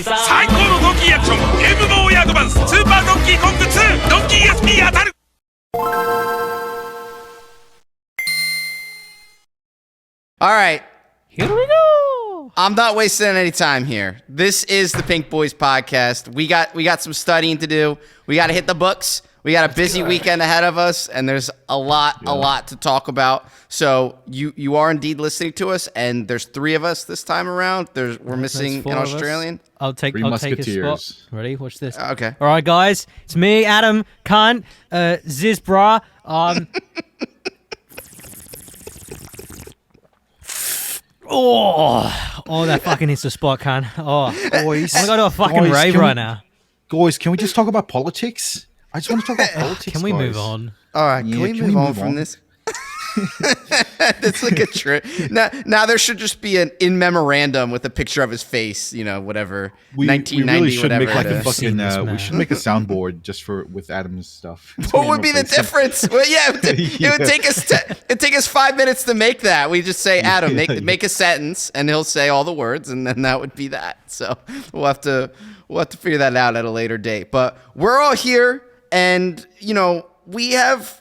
最高のドンキーアクション M モーヤアドバンススーパードンキーコング2ドンキー SP 当たる。 All right. Here we go. I'm not wasting any time here. This is the Pink Boys podcast. We got some studying to do. We got to hit the books. We got a busy weekend ahead of us, and there's a lot to talk about. So you are indeed listening to us, and there's 3 of us this time around. We're missing an Australian. I'll take his spot. Ready? Watch this. Okay. All right, guys. It's me, Adam, Kant, Zizbra. Oh, that fucking hits the spot, Kant. Oh, Boys, I'm gonna go to a fucking rave right now. Guys, can we just talk about politics? I just want to talk about politics. Can we guys. move on? All right, can we move on from this? It's like a trip. Now there should just be an in memorandum with a picture of his face, whatever. We 1990, really should whatever. make like it a is. fucking. We should make a soundboard just with Adam's stuff. What would be the difference? Well, yeah, it would take us. It'd take us 5 minutes to make that. We just say, Adam, make a sentence, and he'll say all the words, and then that would be that. So we'll have to figure that out at a later date. But we're all here, and we have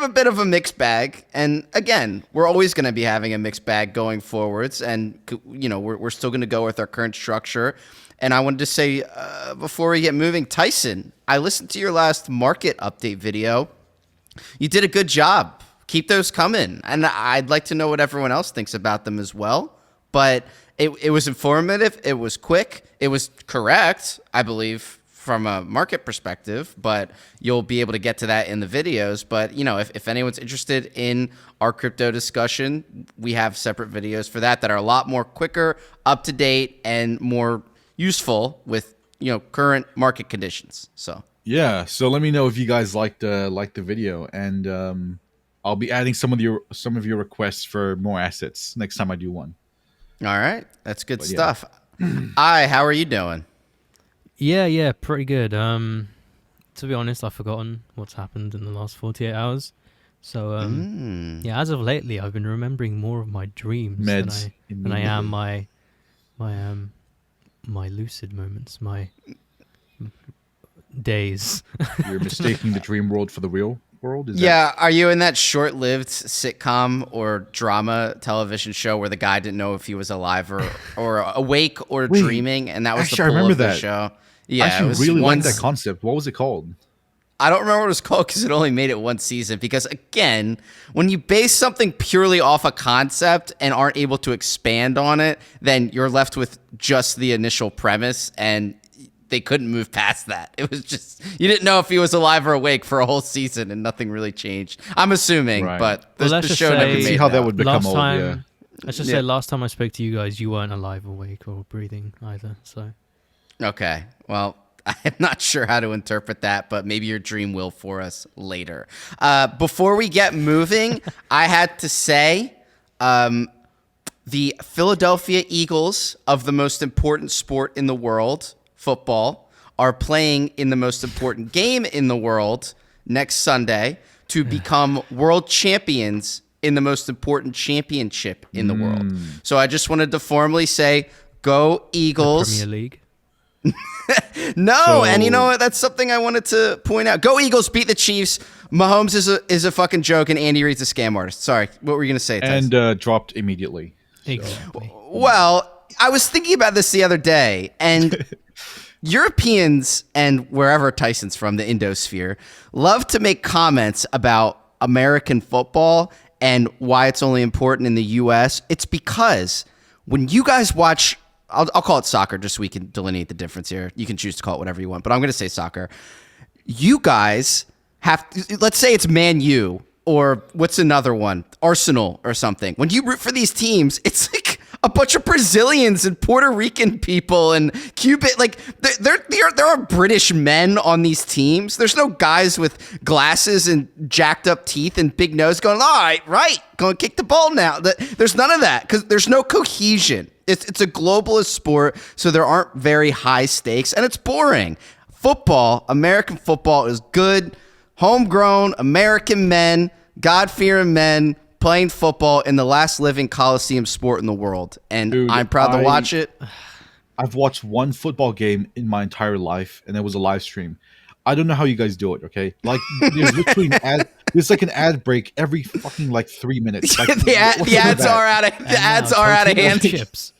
a bit of a mixed bag, and again, we're always going to be having a mixed bag going forwards, and we're still going to go with our current structure. And I wanted to say before we get moving, Tyson, I listened to your last market update video. You did a good job. Keep those coming, and I'd like to know what everyone else thinks about them as well. But it was informative. It was quick. It was correct, I believe, from a market perspective, but you'll be able to get to that in the videos. But, if anyone's interested in our crypto discussion, we have separate videos for that are a lot more quicker, up to date, and more useful with, current market conditions. So let me know if you guys liked the video, and I'll be adding some of your requests for more assets next time I do one. All right, that's good stuff. How are you doing? Yeah, pretty good. To be honest, I've forgotten what's happened in the last 48 hours. So, as of lately, I've been remembering more of my dreams than I am my lucid moments, my days. You're mistaking the dream world for the real world? Are you in that short-lived sitcom or drama television show where the guy didn't know if he was alive or awake or dreaming, and that was the pull of the show? Yeah, I actually really liked that concept. What was it called? I don't remember what it was called because it only made it one season. Because again, when you base something purely off a concept and aren't able to expand on it, then you're left with just the initial premise, and they couldn't move past that. It was just, you didn't know if he was alive or awake for a whole season, and nothing really changed. I'm assuming, but the show never made see how that would become old. Let's just say last time I spoke to you guys, you weren't alive, awake, or breathing either. So. Okay, well, I'm not sure how to interpret that, but maybe your dream will for us later. Before we get moving, I had to say the Philadelphia Eagles of the most important sport in the world, football, are playing in the most important game in the world next Sunday to become world champions in the most important championship in the world. So I just wanted to formally say, go Eagles. The Premier League. No, and you know what? That's something I wanted to point out. Go Eagles, beat the Chiefs. Mahomes is a fucking joke, and Andy Reid's a scam artist. Sorry, what were you gonna say, Tyson? And dropped immediately. Exactly. Well, I was thinking about this the other day, and Europeans and wherever Tyson's from, the Indosphere, love to make comments about American football and why it's only important in the U.S. It's because when you guys watch, I'll call it soccer just so we can delineate the difference here. You can choose to call it whatever you want, but I'm going to say soccer. You guys have, let's say it's Man U or what's another one, Arsenal or something. When you root for these teams, it's like a bunch of Brazilians and Puerto Rican people and Cuban, like there are British men on these teams. There's no guys with glasses and jacked up teeth and big nose going, all right, go and kick the ball now. There's none of that because there's no cohesion. It's a globalist sport, so there aren't very high stakes, and it's boring. Football, American football, is good, homegrown American men, God-fearing men playing football in the last living Coliseum sport in the world, and Dude, I'm proud to watch it. I've watched one football game in my entire life, and it was a live stream. I don't know how you guys do it. Okay, like there's literally an ad. There's like an ad break every fucking like 3 minutes. Like, the ads are out of hand. Chips.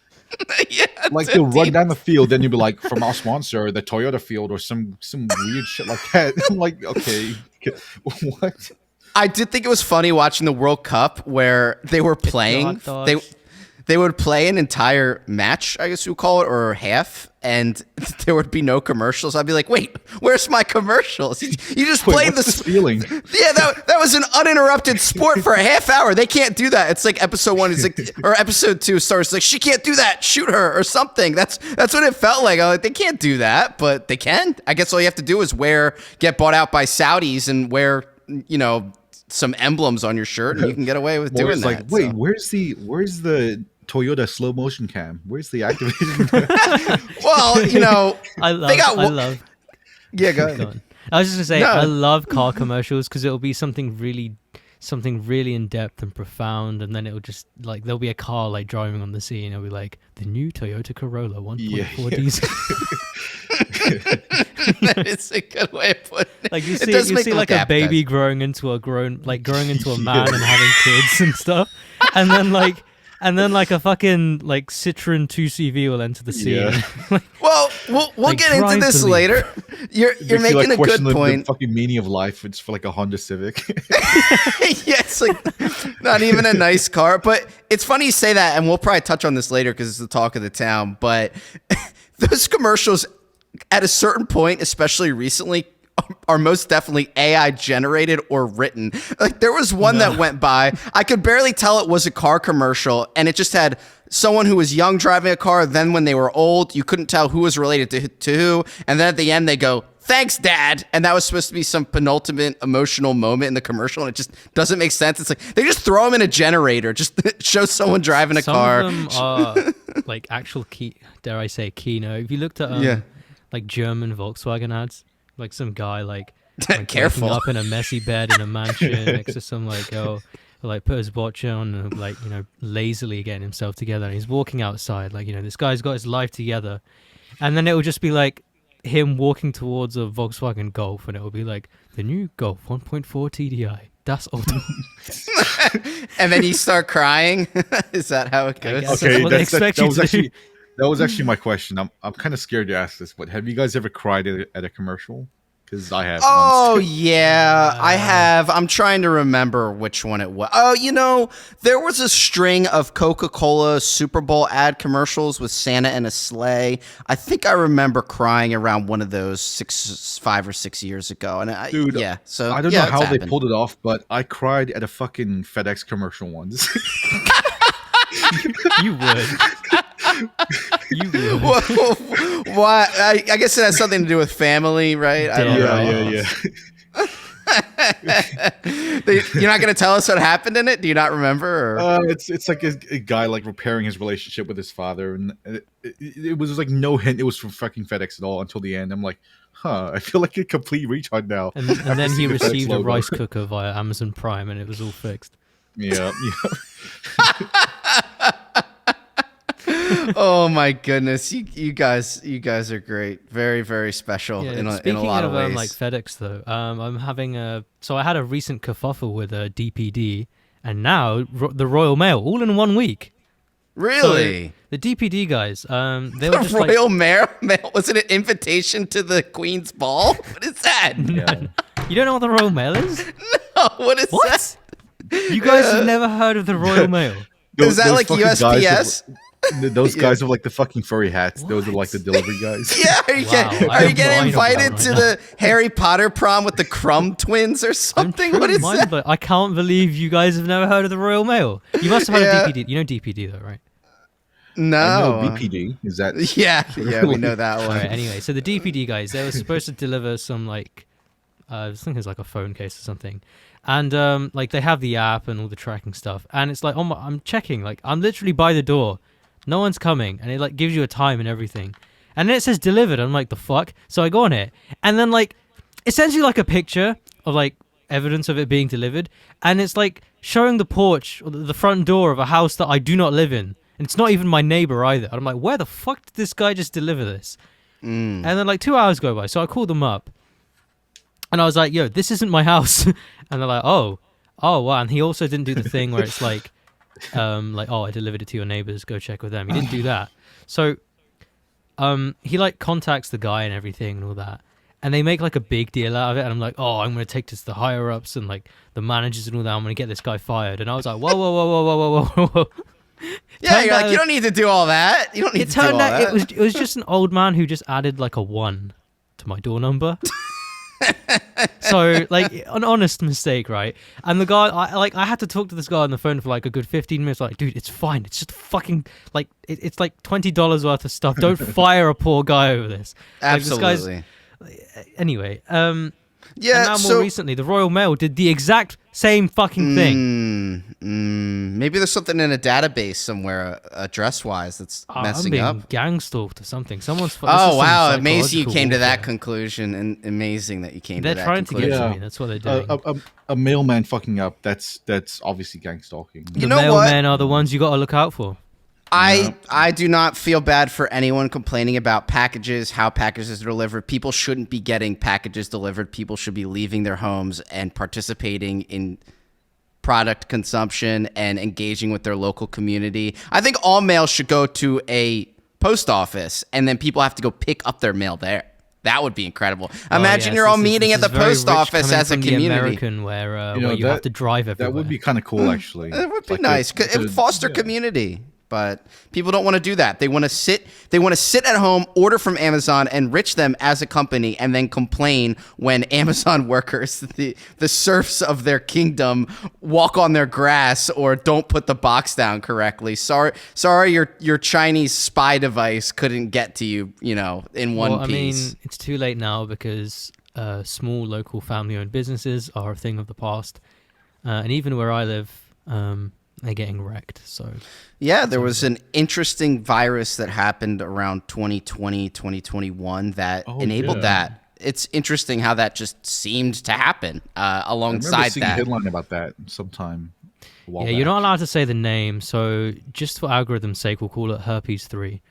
Yeah, like they'll run down the field, then you'll be like, from our sponsor, the Toyota field, or some weird shit like that. I'm like, okay, what? I did think it was funny watching the World Cup where they were playing. They would play an entire match, I guess you would call it, or half, and there would be no commercials. I'd be like, wait, where's my commercials? You just played this feeling. Yeah, that was an uninterrupted sport for a half hour. They can't do that. It's like episode 1 is like, or episode 2 starts like, she can't do that. Shoot her or something. That's what it felt like. I'm like, they can't do that, but they can. I guess all you have to do is get bought out by Saudis and wear, some emblems on your shirt, and you can get away with doing that. Like, wait, where's the Toyota slow motion cam? Where's the activation? Well, I love. Yeah, go ahead. I was just gonna say, I love car commercials because it'll be something really in depth and profound, and then it'll just like there'll be a car like driving on the scene, and it'll be like the new Toyota Corolla 1.4 diesel. That is a good way of putting it. Like you see like a baby growing into a man and having kids and stuff, and then like a fucking like Citroen 2CV will enter the scene. Yeah. Well, we'll get into this later. You're making a good point. The fucking meaning of life. It's for like a Honda Civic. Yeah, it's like not even a nice car. But it's funny you say that, and we'll probably touch on this later because it's the talk of the town. But those commercials, at a certain point, especially recently, are most definitely AI generated or written. Like there was one that went by, I could barely tell it was a car commercial, and it just had someone who was young driving a car. Then when they were old, you couldn't tell who was related to who. And then at the end they go, "Thanks, Dad." And that was supposed to be some penultimate emotional moment in the commercial, and it just doesn't make sense. It's like they just throw them in a generator, just show someone driving a car. Some of them are like actual keynote. If you looked at like German Volkswagen ads, like some guy like careful waking up in a messy bed in a mansion next to some like put his watch on and like lazily getting himself together, and he's walking outside like this guy's got his life together, and then it will just be like him walking towards a Volkswagen Golf, and it will be like the new Golf 1.4 TDI. Das Auto. And then you start crying. Is that how it goes? Okay, that was actually my question. I'm kind of scared to ask this, but have you guys ever cried at a commercial? Because I have. Oh, yeah, I have. I'm trying to remember which one it was. Oh, there was a string of Coca-Cola Super Bowl ad commercials with Santa and a sleigh. I think I remember crying around one of those 5 or 6 years ago. And I don't know how they pulled it off, but I cried at a fucking FedEx commercial once. You would. Why? I guess it has something to do with family, right? I don't know. Yeah. You're not going to tell us what happened in it? Do you not remember? It's like a guy like repairing his relationship with his father, and it was like no hint it was from fucking FedEx at all until the end. I'm like, I feel like a complete retard now. And then he received a rice cooker via Amazon Prime, and it was all fixed. Yeah. Oh my goodness, you guys are great, very very special in a lot of ways. Like FedEx though, I had a recent kerfuffle with a DPD, and now the Royal Mail all in 1 week. Really? So the DPD guys, they were just Royal Mail. Was it an invitation to the Queen's Ball? What is that? Yeah. You don't know what the Royal Mail is? No, what is that? You guys have never heard of the Royal Mail? Is that like USPS? Those guys with like the fucking furry hats. Those are like the delivery guys. Yeah, are you getting invited to the Harry Potter prom with the Crumb twins or something? What is that? But I can't believe you guys have never heard of the Royal Mail. You must have heard of DPD. You know DPD though, right? No. I know BPD. Is that? Yeah, we know that one. All right, anyway, so the DPD guys, they were supposed to deliver some like, I think it's like a phone case or something. And like they have the app and all the tracking stuff, and it's like I'm checking, like I'm literally by the door, no one's coming, and it like gives you a time and everything, and then it says delivered. I'm like, the fuck? So I go on it, and then like it sends you like a picture of like evidence of it being delivered, and it's like showing the porch or the front door of a house that I do not live in, And it's not even my neighbor either. And I'm like, where the fuck did this guy just deliver this? And then like 2 hours go by. So I called them up. And I was like, yo, this isn't my house. And they're like, oh, wow. And he also didn't do the thing where it's like, oh, I delivered it to your neighbors. Go check with them. He didn't do that. So he like contacts the guy and everything and all that. And they make like a big deal out of it. And I'm like, oh, I'm going to take this to the higher ups and like the managers and all that. I'm going to get this guy fired. And I was like, whoa. Yeah, you're like, you don't need to do all that. You don't need to do all that. It was just an old man who just added like a 1 to my door number. So like an honest mistake, right? And the guy, I had to talk to this guy on the phone for like a good 15 minutes. Like, dude, it's fine. It's just fucking like it's like $20 worth of stuff. Don't fire a poor guy over this. Absolutely. Anyway, yeah. And now more recently, the Royal Mail did the exact same fucking thing. Maybe there's something in a database somewhere, address-wise, that's messing up. I'm being gang stalked or something. Someone's. Oh wow! Amazing you came to that conclusion, and amazing that you came to that conclusion. They're trying to get to me. That's what they're doing. A mailman fucking up. That's obviously gang stalking. The mailmen are the ones you got to look out for. I do not feel bad for anyone complaining about packages, how packages are delivered. People shouldn't be getting packages delivered. People should be leaving their homes and participating in product consumption and engaging with their local community. I think all mail should go to a post office, and then people have to go pick up their mail there. That would be incredible. Imagine you're all meeting at the post office as a community. American where you have to drive everywhere. That would be kind of cool, actually. It would be nice. It would foster community. But people don't want to do that. They want to sit at home, order from Amazon, enrich them as a company, and then complain when Amazon workers, the serfs of their kingdom, walk on their grass or don't put the box down correctly. Sorry, your Chinese spy device couldn't get to you, in one piece. I mean, it's too late now because small local family-owned businesses are a thing of the past, and even where I live, they're getting wrecked. So yeah, there was an interesting virus that happened around 2020, 2021 that enabled that. It's interesting how that just seemed to happen alongside I remember seeing a headline about that sometime. Yeah, you're not allowed to say the name, so just for algorithm's sake, we'll call it Herpes 3.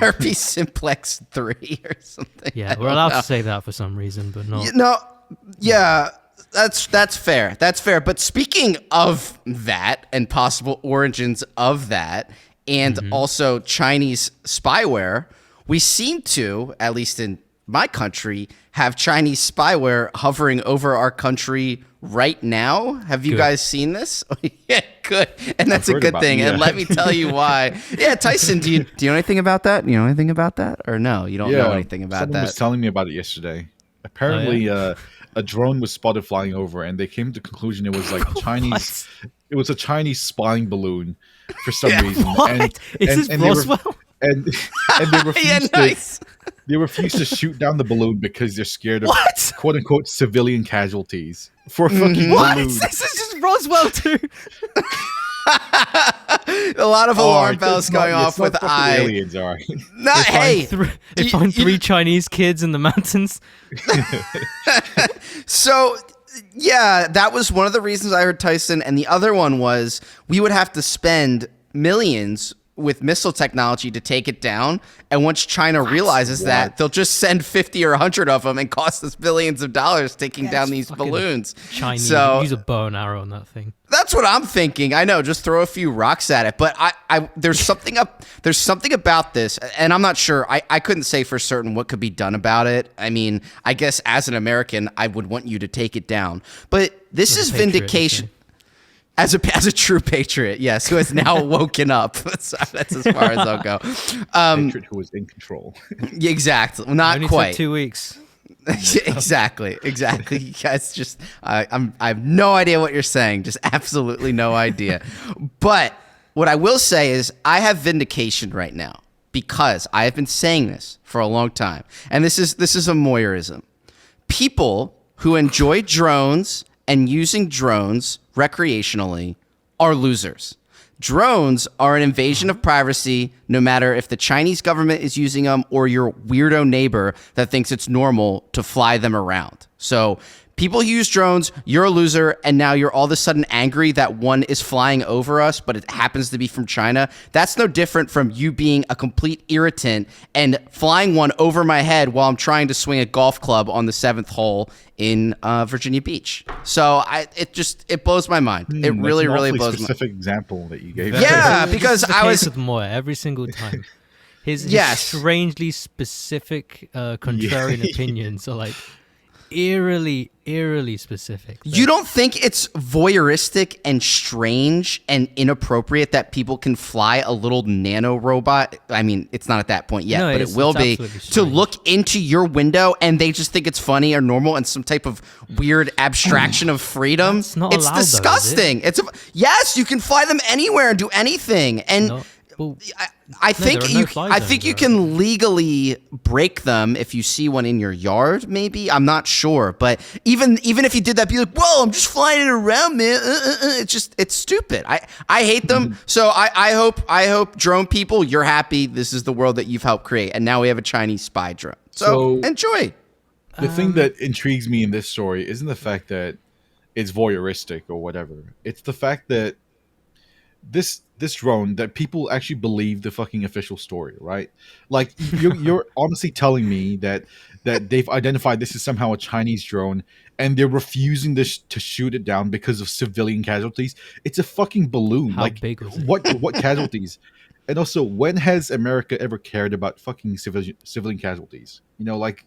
Herpes Simplex 3 or something. Yeah, we're allowed to say that for some reason, but not. That's fair. That's fair. But speaking of that and possible origins of that, and also Chinese spyware, we seem to, at least in my country, have Chinese spyware hovering over our country right now. Have you guys seen this? Yeah, good. And that's a good thing. And let me tell you why. Yeah, Tyson, do you know anything about that? You know anything about that? Or no, you don't know anything about that? Someone was telling me about it yesterday. Apparently, a drone was spotted flying over, and they came to the conclusion it was like Chinese. It was a Chinese spying balloon for some reason. What? Is this Roswell? And they refused to shoot down the balloon because they're scared of quote unquote civilian casualties for a fucking balloon. This is just Roswell too. A lot of alarm bells going off with aliens are. They find three Chinese kids in the mountains. So, yeah, that was one of the reasons I heard Tyson, and the other one was we would have to spend millions with missile technology to take it down, and once China realizes that, they'll just send 50 or 100 of them and cost us billions of dollars taking down these balloons. Chinese use a bow and arrow on that thing. That's what I'm thinking. I know, just throw a few rocks at it. But there's something about this, and I'm not sure. I couldn't say for certain what could be done about it. I mean, I guess as an American, I would want you to take it down. But this is vindication. As a true patriot, yes, who has now woken up. So that's as far as I'll go. Patriot who is in control. Exactly. Well, not only quite. took 2 weeks. Exactly. You guys just, I have no idea what you're saying. Just absolutely no idea. But what I will say is I have vindication right now because I have been saying this for a long time. And this is a Moyerism. People who enjoy drones and using drones recreationally are losers. Drones are an invasion of privacy, no matter if the Chinese government is using them or your weirdo neighbor that thinks it's normal to fly them around. So people who use drones, you're a loser, and now you're all of a sudden angry that one is flying over us, but it happens to be from China. That's no different from you being a complete irritant and flying one over my head while I'm trying to swing a golf club on the 7th hole in Virginia Beach. So it blows my mind. It really, really blows my mind. Specific example that you gave. Yeah, because I was with Moyer every single time. His strangely specific contrarian opinions are like eerily specific. You don't think it's voyeuristic and strange and inappropriate that people can fly a little nano robot? I mean, it's not at that point yet, but it will be, to look into your window and they just think it's funny or normal and some type of weird abstraction of freedom. It's not It's allowed, disgusting. Though, is it? Yes, you can fly them anywhere and do anything. And I think you can legally break them if you see one in your yard. Maybe, I'm not sure, but even if you did that, be like, "Whoa, I'm just flying it around, man." It's stupid. I hate them. So I hope drone people, you're happy. This is the world that you've helped create, and now we have a Chinese spy drone. So enjoy. The thing that intrigues me in this story isn't the fact that it's voyeuristic or whatever. It's the fact that this drone, that people actually believe the fucking official story, right? Like you're honestly telling me that they've identified this is somehow a Chinese drone and they're refusing to shoot it down because of civilian casualties. It's a fucking balloon. How big was it? What casualties? And also, when has America ever cared about fucking civilian casualties? You know, like,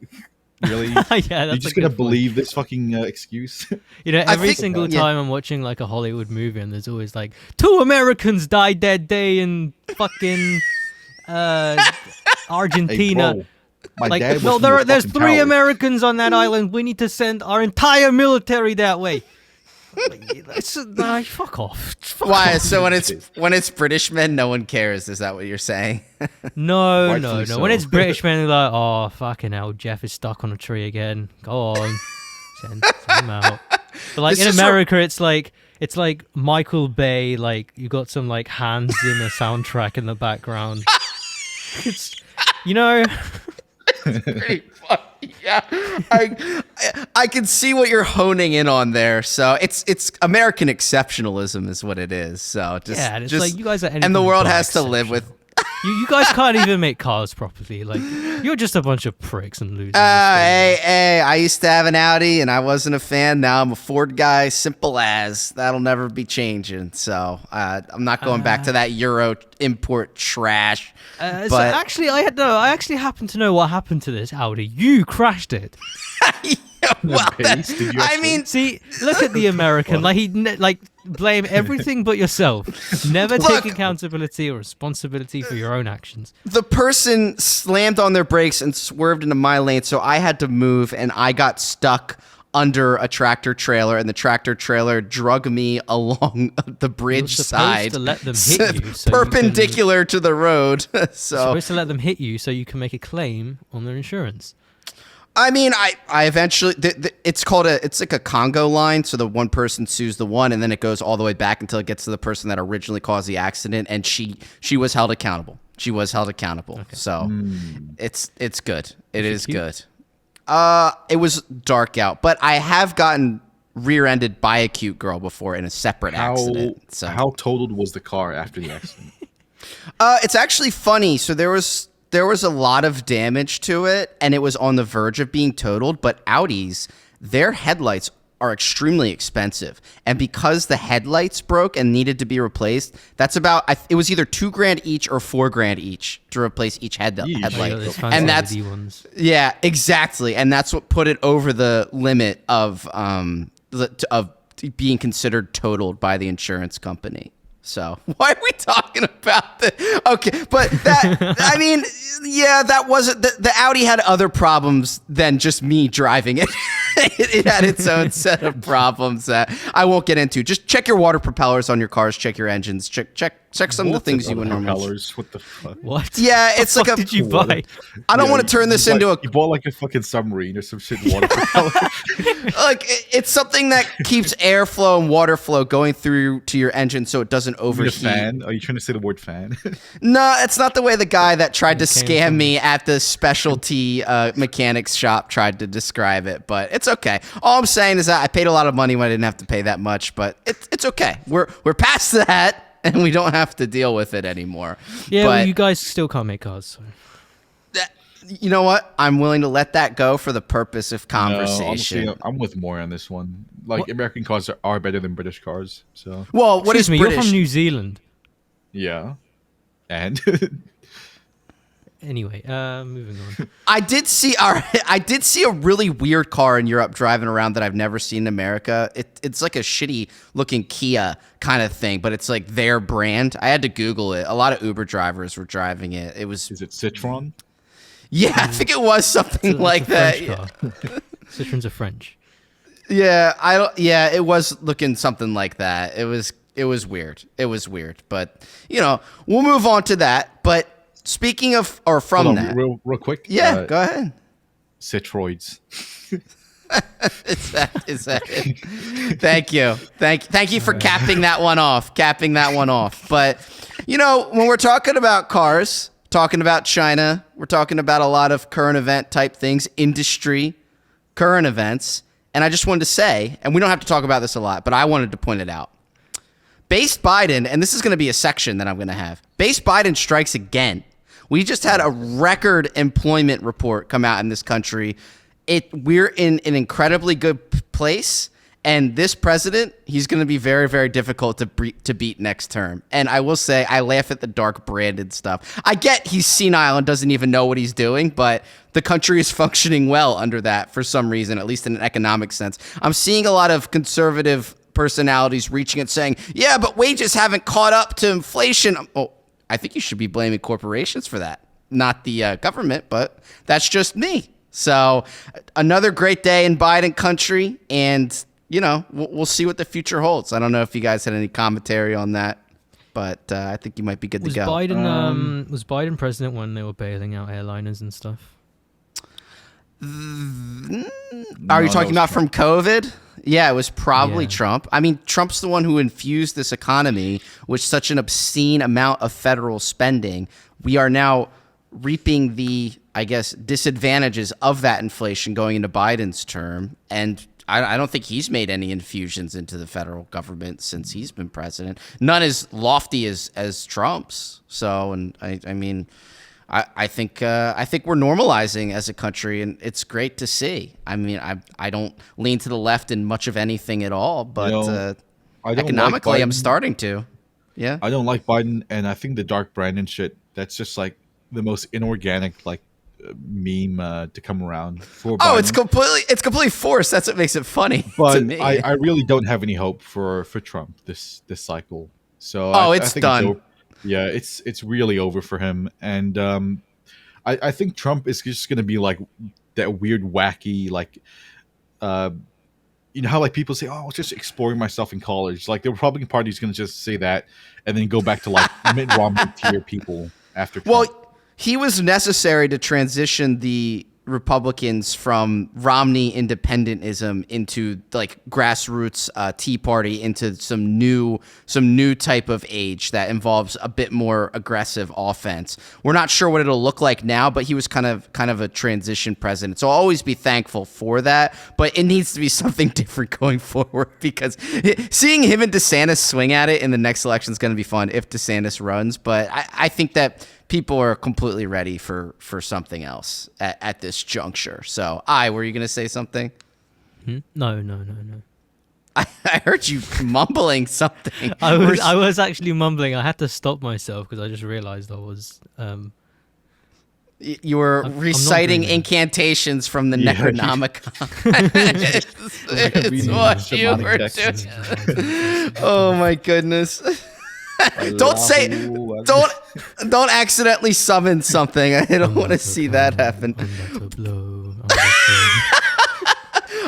really? You're just gonna believe this fucking excuse? You know, every single time I'm watching like a Hollywood movie, and there's always like 2 Americans died that day in fucking Argentina. Hey, bro, like, no, there's 3 Americans on that island. We need to send our entire military that way. Fuck off. Why? So when it's British men, no one cares. Is that what you're saying? No. When it's British men, they're like, "Oh, fucking hell, Jeff is stuck on a tree again. Go on, send him out." But like in America, it's like Michael Bay. Like you got some like Hans Zimmer soundtrack in the background. It's Pretty funny. Yeah, I can see what you're honing in on there. So it's American exceptionalism is what it is. So it's like you guys are, and the world has to live with. You guys can't even make cars properly. Like you're just a bunch of pricks and losers. Hey, I used to have an Audi and I wasn't a fan. Now I'm a Ford guy. Simple as. That'll never be changing. So I'm not going back to that Euro import trash. So actually, I actually happen to know what happened to this Audi. You crashed it. Well, see, look at the American. Like blame everything but yourself. Never take accountability or responsibility for your own actions. The person slammed on their brakes and swerved into my lane, so I had to move, and I got stuck under a tractor trailer, and the tractor trailer drug me along the bridge side, to let them hit you, so perpendicular to the road. So you're supposed to let them hit you so you can make a claim on their insurance. I mean, I eventually, it's like a Congo line. So the one person sues the one, and then it goes all the way back until it gets to the person that originally caused the accident. And she was held accountable. Okay. So it's good. It is good. It was dark out, but I have gotten rear-ended by a cute girl before in a separate accident. So how totaled was the car after the accident? It's actually funny. So there was a lot of damage to it, and it was on the verge of being totaled, but Audis, their headlights are extremely expensive. And because the headlights broke and needed to be replaced, that's about, it was either $2,000 each or $4,000 each to replace each headlight. And that's, yeah, exactly. And that's what put it over the limit of being considered totaled by the insurance company. So why are we talking about that? Okay, but that, I mean, yeah, that wasn't, the Audi had other problems than just me driving it. It had its own set of problems that I won't get into. Just check your water propellers on your cars, check your engines, check some of the things you would normally. What the fuck? What? Yeah, it's like what did you buy? I don't want to turn this into a. You bought like a fucking submarine or some shit. Water propeller. Like it's something that keeps airflow and water flow going through to your engine so it doesn't overheat. You mean a fan? Are you trying to say the word fan? No, it's not the way the guy that tried to scam me at the specialty mechanics shop tried to describe it, but it's It's okay. All I'm saying is that I paid a lot of money when I didn't have to pay that much, but it's okay. We're past that, and we don't have to deal with it anymore. Yeah, but well, you guys still can't make cars. So. you know what? I'm willing to let that go for the purpose of No, conversation. honestly, I'm with Moyer on this one. Like, What? American cars are better than British cars. So Well, what is Excuse me, British? you're from New Zealand. yeah, and Anyway, moving on. I did see a really weird car in Europe driving around that I've never seen in America. It's like a shitty looking Kia kind of thing, but it's like their brand. I had to Google it. A lot of Uber drivers were driving it. It was is it Citroen? yeah, I think it was something like that. Yeah. Citroens are French. Yeah, it was looking something like that. It was weird. It was weird, but we'll move on to that. But speaking of or from Hold on, that, real quick. yeah, go ahead. Citroids. Is that it? Thank you for capping that one off. But when we're talking about cars, talking about China, we're talking about a lot of current event type things, industry, current events. And I just wanted to say, and we don't have to talk about this a lot, but I wanted to point it out. Based Biden, and this is going to be a section that I'm going to have. Based Biden strikes again. We just had a record employment report come out in this country. We're in an incredibly good place, and this president, he's going to be very, very difficult to beat next term. And I will say, I laugh at the dark branded stuff. I get he's senile and doesn't even know what he's doing, but the country is functioning well under that for some reason, at least in an economic sense. I'm seeing a lot of conservative personalities reaching and saying, yeah, but wages haven't caught up to inflation. Oh, I think you should be blaming corporations for that, not the government, but that's just me. So another great day in Biden country, and we'll see what the future holds. I don't know if you guys had any commentary on that, but I think you might be good to go. Was Biden president when they were bailing out airliners and stuff? Are you talking about from COVID? Yeah, it was probably Yeah. Trump. I mean, Trump's the one who infused this economy with such an obscene amount of federal spending. We are now reaping the, I guess, disadvantages of that inflation going into Biden's term. And I don't think he's made any infusions into the federal government since he's been president. None as lofty as Trump's. So, and I mean, I think we're normalizing as a country, and it's great to see. I mean, I don't lean to the left in much of anything at all, but economically, like I'm starting to. Yeah, I don't like Biden, and I think the dark Brandon shit. That's just like the most inorganic meme to come around for Biden. It's completely forced. That's what makes it funny But to me. I really don't have any hope for Trump this cycle. So It's I think done. It's really over for him, and I think Trump is just going to be like that weird, wacky, how like people say, "Oh, I was just exploring myself in college." Like the Republican Party is going to just say that, and then go back to like Mitt Romney tier people after Trump. Well, he was necessary to transition the Republicans from Romney independentism into like grassroots Tea Party into some new type of age that involves a bit more aggressive offense. We're not sure what it'll look like now, but he was kind of a transition president. So I'll always be thankful for that, but it needs to be something different going forward, because seeing him and DeSantis swing at it in the next election is going to be fun if DeSantis runs. But I think that people are completely ready for something else at this juncture. So, were you going to say something? No. I heard you mumbling something. I was actually mumbling. I had to stop myself because I just realized I was. You were I'm not reciting dreaming. incantations from the Yeah. Necronomicon. It's what you were doing. Oh my goodness. Don't say, don't accidentally summon something. I don't want to see that happen.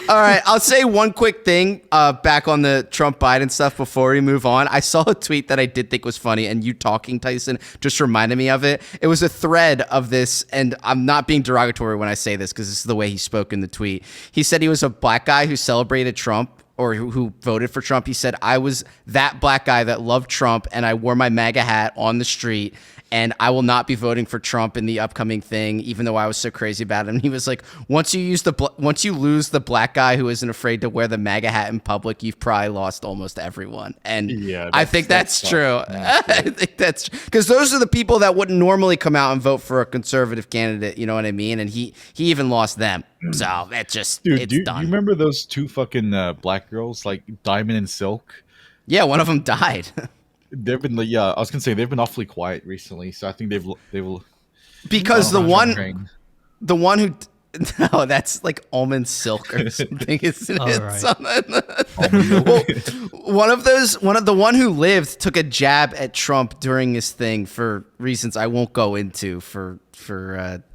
All right, I'll say one quick thing back on the Trump Biden stuff before we move on. I saw a tweet that I did think was funny, and you talking, Tyson, just reminded me of it. It was a thread of this, and I'm not being derogatory when I say this because this is the way he spoke in the tweet. He said he was a black guy who celebrated Trump, or who voted for Trump. He said, I was that black guy that loved Trump, and I wore my MAGA hat on the street, and I will not be voting for Trump in the upcoming thing, even though I was so crazy about him. He was like, once you lose the black guy who isn't afraid to wear the MAGA hat in public, you've probably lost almost everyone. And Yeah, I think that's true. I think that's because those are the people that wouldn't normally come out and vote for a conservative candidate. You know what I mean? And he even lost them. So it's just Dude, do done. you remember those two fucking black girls, like Diamond and Silk? Yeah, one of them died. They've been like, yeah, I was gonna say they've been awfully quiet recently, so I think they've because the train. one who no, that's like almond silk or something, isn't it? right. Well, the one who lived took a jab at Trump during his thing for reasons I won't go into for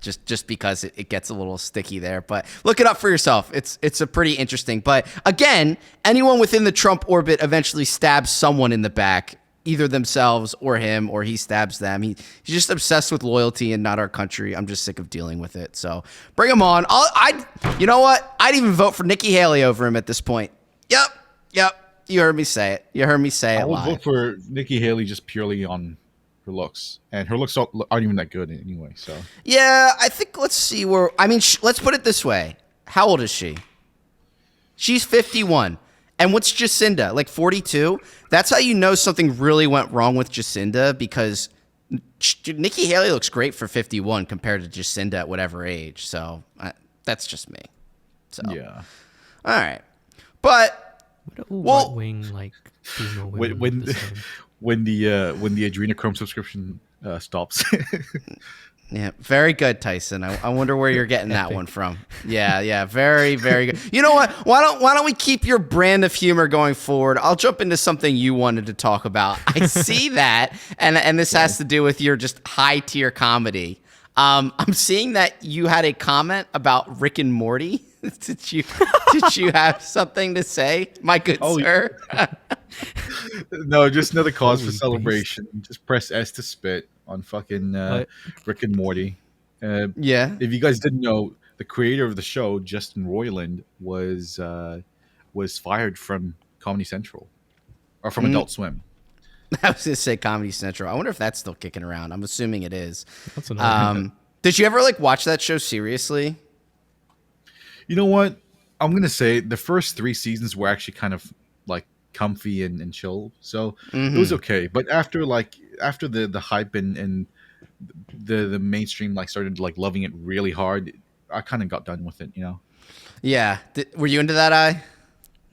just because it gets a little sticky there. But look it up for yourself. It's a pretty interesting. But again, anyone within the Trump orbit eventually stabs someone in the back, either themselves or him, or he stabs them. He's just obsessed with loyalty and not our country. I'm just sick of dealing with it. So bring him on. You know what? I'd even vote for Nikki Haley over him at this point. Yep. You heard me say it. I would vote for Nikki Haley just purely on her looks, and her looks aren't even that good anyway. So yeah, I think let's see where. I mean, let's put it this way. How old is she? She's 51. And what's Jacinda? Like 42? That's how you know something really went wrong with Jacinda, because Nikki Haley looks great for 51 compared to Jacinda at whatever age. So that's just me. So yeah. All right. But right wing like female women when the adrenochrome subscription stops. yeah, very good, Tyson. I wonder where you're getting that one from. Yeah, very, very good. You know what? Why don't we keep your brand of humor going forward? I'll jump into something you wanted to talk about. I see that, and this has to do with your just high tier comedy. I'm seeing that you had a comment about Rick and Morty. Did you have something to say, my good sir? No, just another cause for celebration. Just press S to spit on fucking Rick and Morty. Yeah. If you guys didn't know, the creator of the show, Justin Roiland, was fired from Comedy Central, or from Adult Swim. I was gonna say Comedy Central. I wonder if that's still kicking around. I'm assuming it is. That's annoying. Did you ever watch that show seriously? You know what? I'm gonna say the first 3 seasons were actually kind of comfy and chill, so it was okay. But after the hype and the mainstream started loving it really hard, I kind of got done with it. Yeah. Were you into that, eye?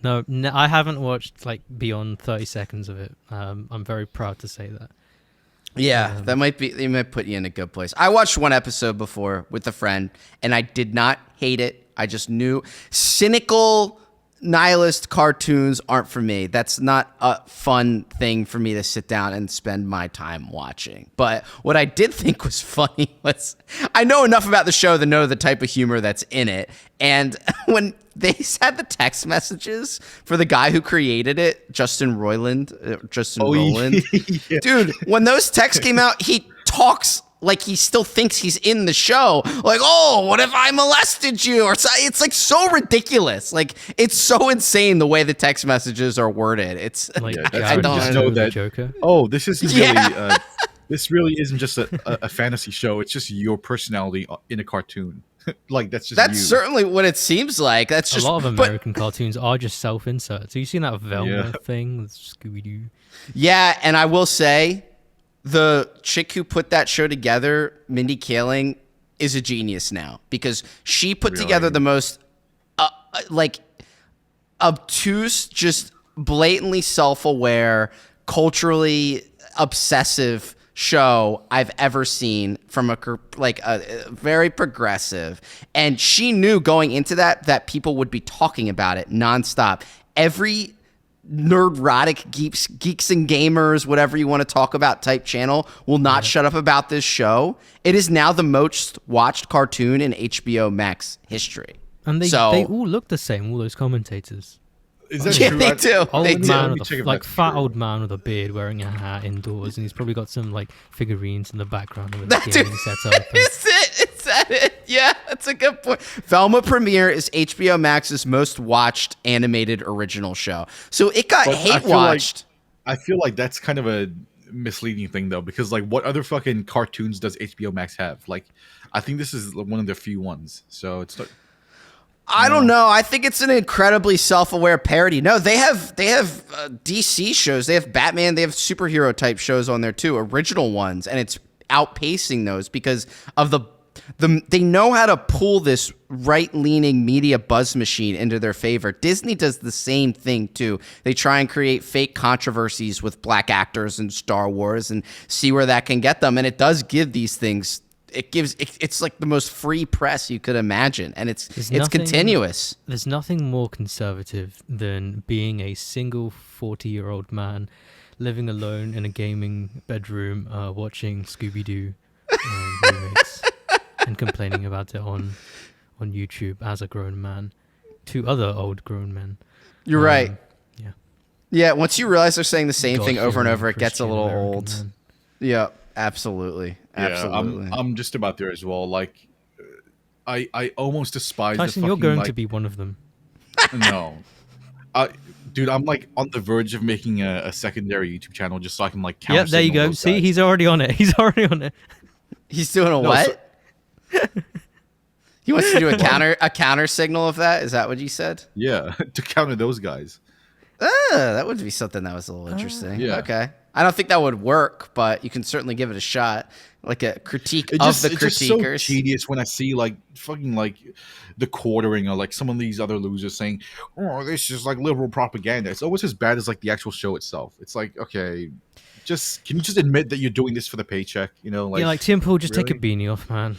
No, I haven't watched beyond 30 seconds of it. I'm very proud to say that. Yeah, they might put you in a good place. I watched one episode before with a friend, and I did not hate it. I just knew cynical nihilist cartoons aren't for me. That's not a fun thing for me to sit down and spend my time watching. But what I did think was funny was I know enough about the show to know the type of humor that's in it. And when they had the text messages for the guy who created it, Justin Roiland, yeah. Dude, when those texts came out, he talks like he still thinks he's in the show. Oh, what if I molested you? Or it's so ridiculous. It's so insane the way the text messages are worded. It's I don't just know that. Joker. Oh, this isn't really. This really isn't just a fantasy show. It's just your personality in a cartoon. That's you. certainly what it seems like. That's just a lot of American cartoons are just self-inserts. So you seen that Velma thing with Scooby-Doo? Yeah, and I will say, the chick who put that show together, Mindy Kaling, is a genius now, because she put together the most obtuse, just blatantly self-aware, culturally obsessive show I've ever seen from a very progressive. And she knew going into that people would be talking about it nonstop. Every nerdrotic geeks and gamers, whatever you want to talk about type channel will not shut up about this show. It is now the most watched cartoon in HBO Max history. And they all look the same, all those commentators. Is that yeah, true? they do. Old man do. with fat old man with a beard wearing a hat indoors, and he's probably got some figurines in the background with a gaming setup. Is that it? Yeah, that's a good point. Velma Premiere is HBO Max's most watched animated original show. So it got hate watched. I feel like that's kind of misleading thing though, because like, what other fucking cartoons does HBO Max have? Like, I think this is one of the few ones. So it's like, I don't know. I think it's an incredibly self-aware parody. No, they have DC shows. They have Batman. They have superhero type shows on there too, original ones, and it's outpacing those because of the they know how to pull this right-leaning media buzz machine into their favor. Disney does the same thing too. They try and create fake controversies with black actors in Star Wars and see where that can get them. And it does give these things. It's like the most free press you could imagine, and it's continuous. There's nothing more conservative than being a single 40-year-old man living alone in a gaming bedroom, watching Scooby-Doo remakes and complaining about it on YouTube as a grown man to other old grown men. You're right. Yeah. Yeah. Once you realize they're saying the same thing over and God-fearing over, it gets a Christian little American old. man. Yeah. Absolutely. Absolutely. Yeah, I'm just about there as well. Like, I almost despise. Tyson, the you're fucking, going like, to be one of them. No, dude, I'm like on the verge of making a secondary YouTube channel just so I can like. Yeah, there you go. See, he's already on it. He's already on it. He's doing a what? He wants to do a counter signal of that. Is that what you said? Yeah, to counter those guys. That would be something that was a little interesting. Yeah. Okay. I don't think that would work, but you can certainly give it a shot. Like a critique of the It's just so critiquers. tedious when I see like fucking like the quartering or like some of these other losers saying, "Oh, this is like liberal propaganda." It's always as bad as like the actual show itself. It's like, okay, can you just admit that you're doing this for the paycheck? You know, like, Yeah, like Tim Pool, just take a really? beanie off, man.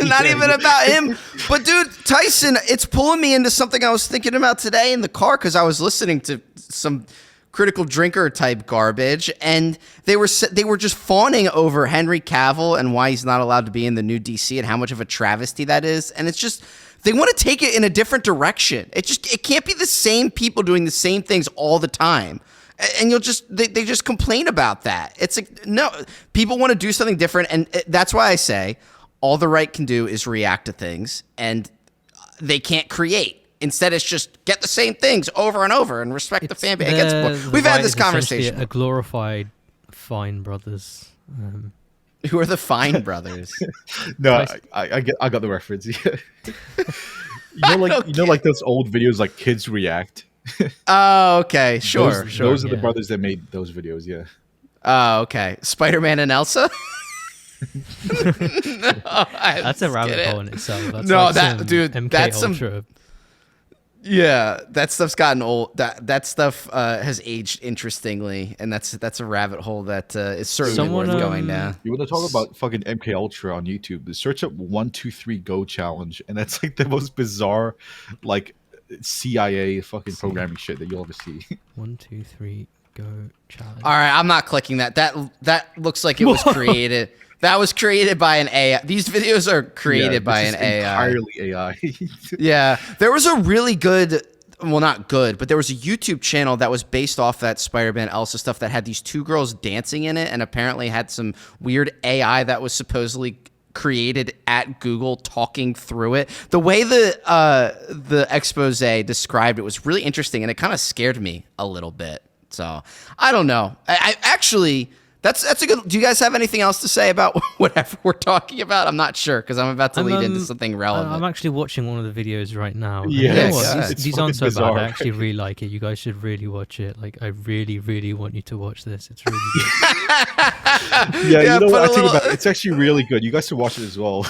Not even about him. But dude, Tyson, it's pulling me into something I was thinking about today in the car because I was listening to some critical drinker type garbage, and they were just fawning over Henry Cavill and why he's not allowed to be in the new DC and how much of a travesty that is. And it's just they want to take it in a different direction. It can't be the same people doing the same things all the time. And they just complain about that. It's like, no, people want to do something different, and that's why I say all the right can do is react to things, and they can't create. Instead, it's just get the same things over and over and respect the fan base. It gets boring. We've had this conversation. A glorified Fine Brothers. Who are the Fine Brothers? No, I got the reference. Yeah. you know, like those old videos, like kids react. Oh, okay, sure. Those are the brothers that made those videos. Yeah. Oh, okay. Spider-Man and Elsa. No, That's a rabbit hole in itself. That's No, like that- some dude, that's some- MKULTRA. Yeah, that stuff's gotten old. That stuff has aged interestingly, and that's a rabbit hole that is certainly Someone, worth going down. You want to talk about fucking MKUltra on YouTube? Search up 123 Go challenge, and that's like the most bizarre, like CIA fucking programming shit that you'll ever see. 1, 2, 3, go challenge. All right, I'm not clicking that. That looks like it was created. That was created by an AI. These videos are created by an AI. Entirely AI. Yeah, there was a really good, well, not good, but there was a YouTube channel that was based off that Spider-Man Elsa stuff that had these two girls dancing in it, and apparently had some weird AI that was supposedly created at Google talking through it. The way the expose described it was really interesting, and it kind of scared me a little bit. So I don't know. I actually. That's a good. Do you guys have anything else to say about whatever we're talking about? I'm not sure because I'm about to lead into something relevant. I'm actually watching one of the videos right now. Yeah, You know yes, what? it's These aren't so bizarre. bad. I actually really like it. You guys should really watch it. Like, I really, really want you to watch this. It's really good. Yeah, you know put what? a I think little- about it. It's actually really good. You guys should watch it as well.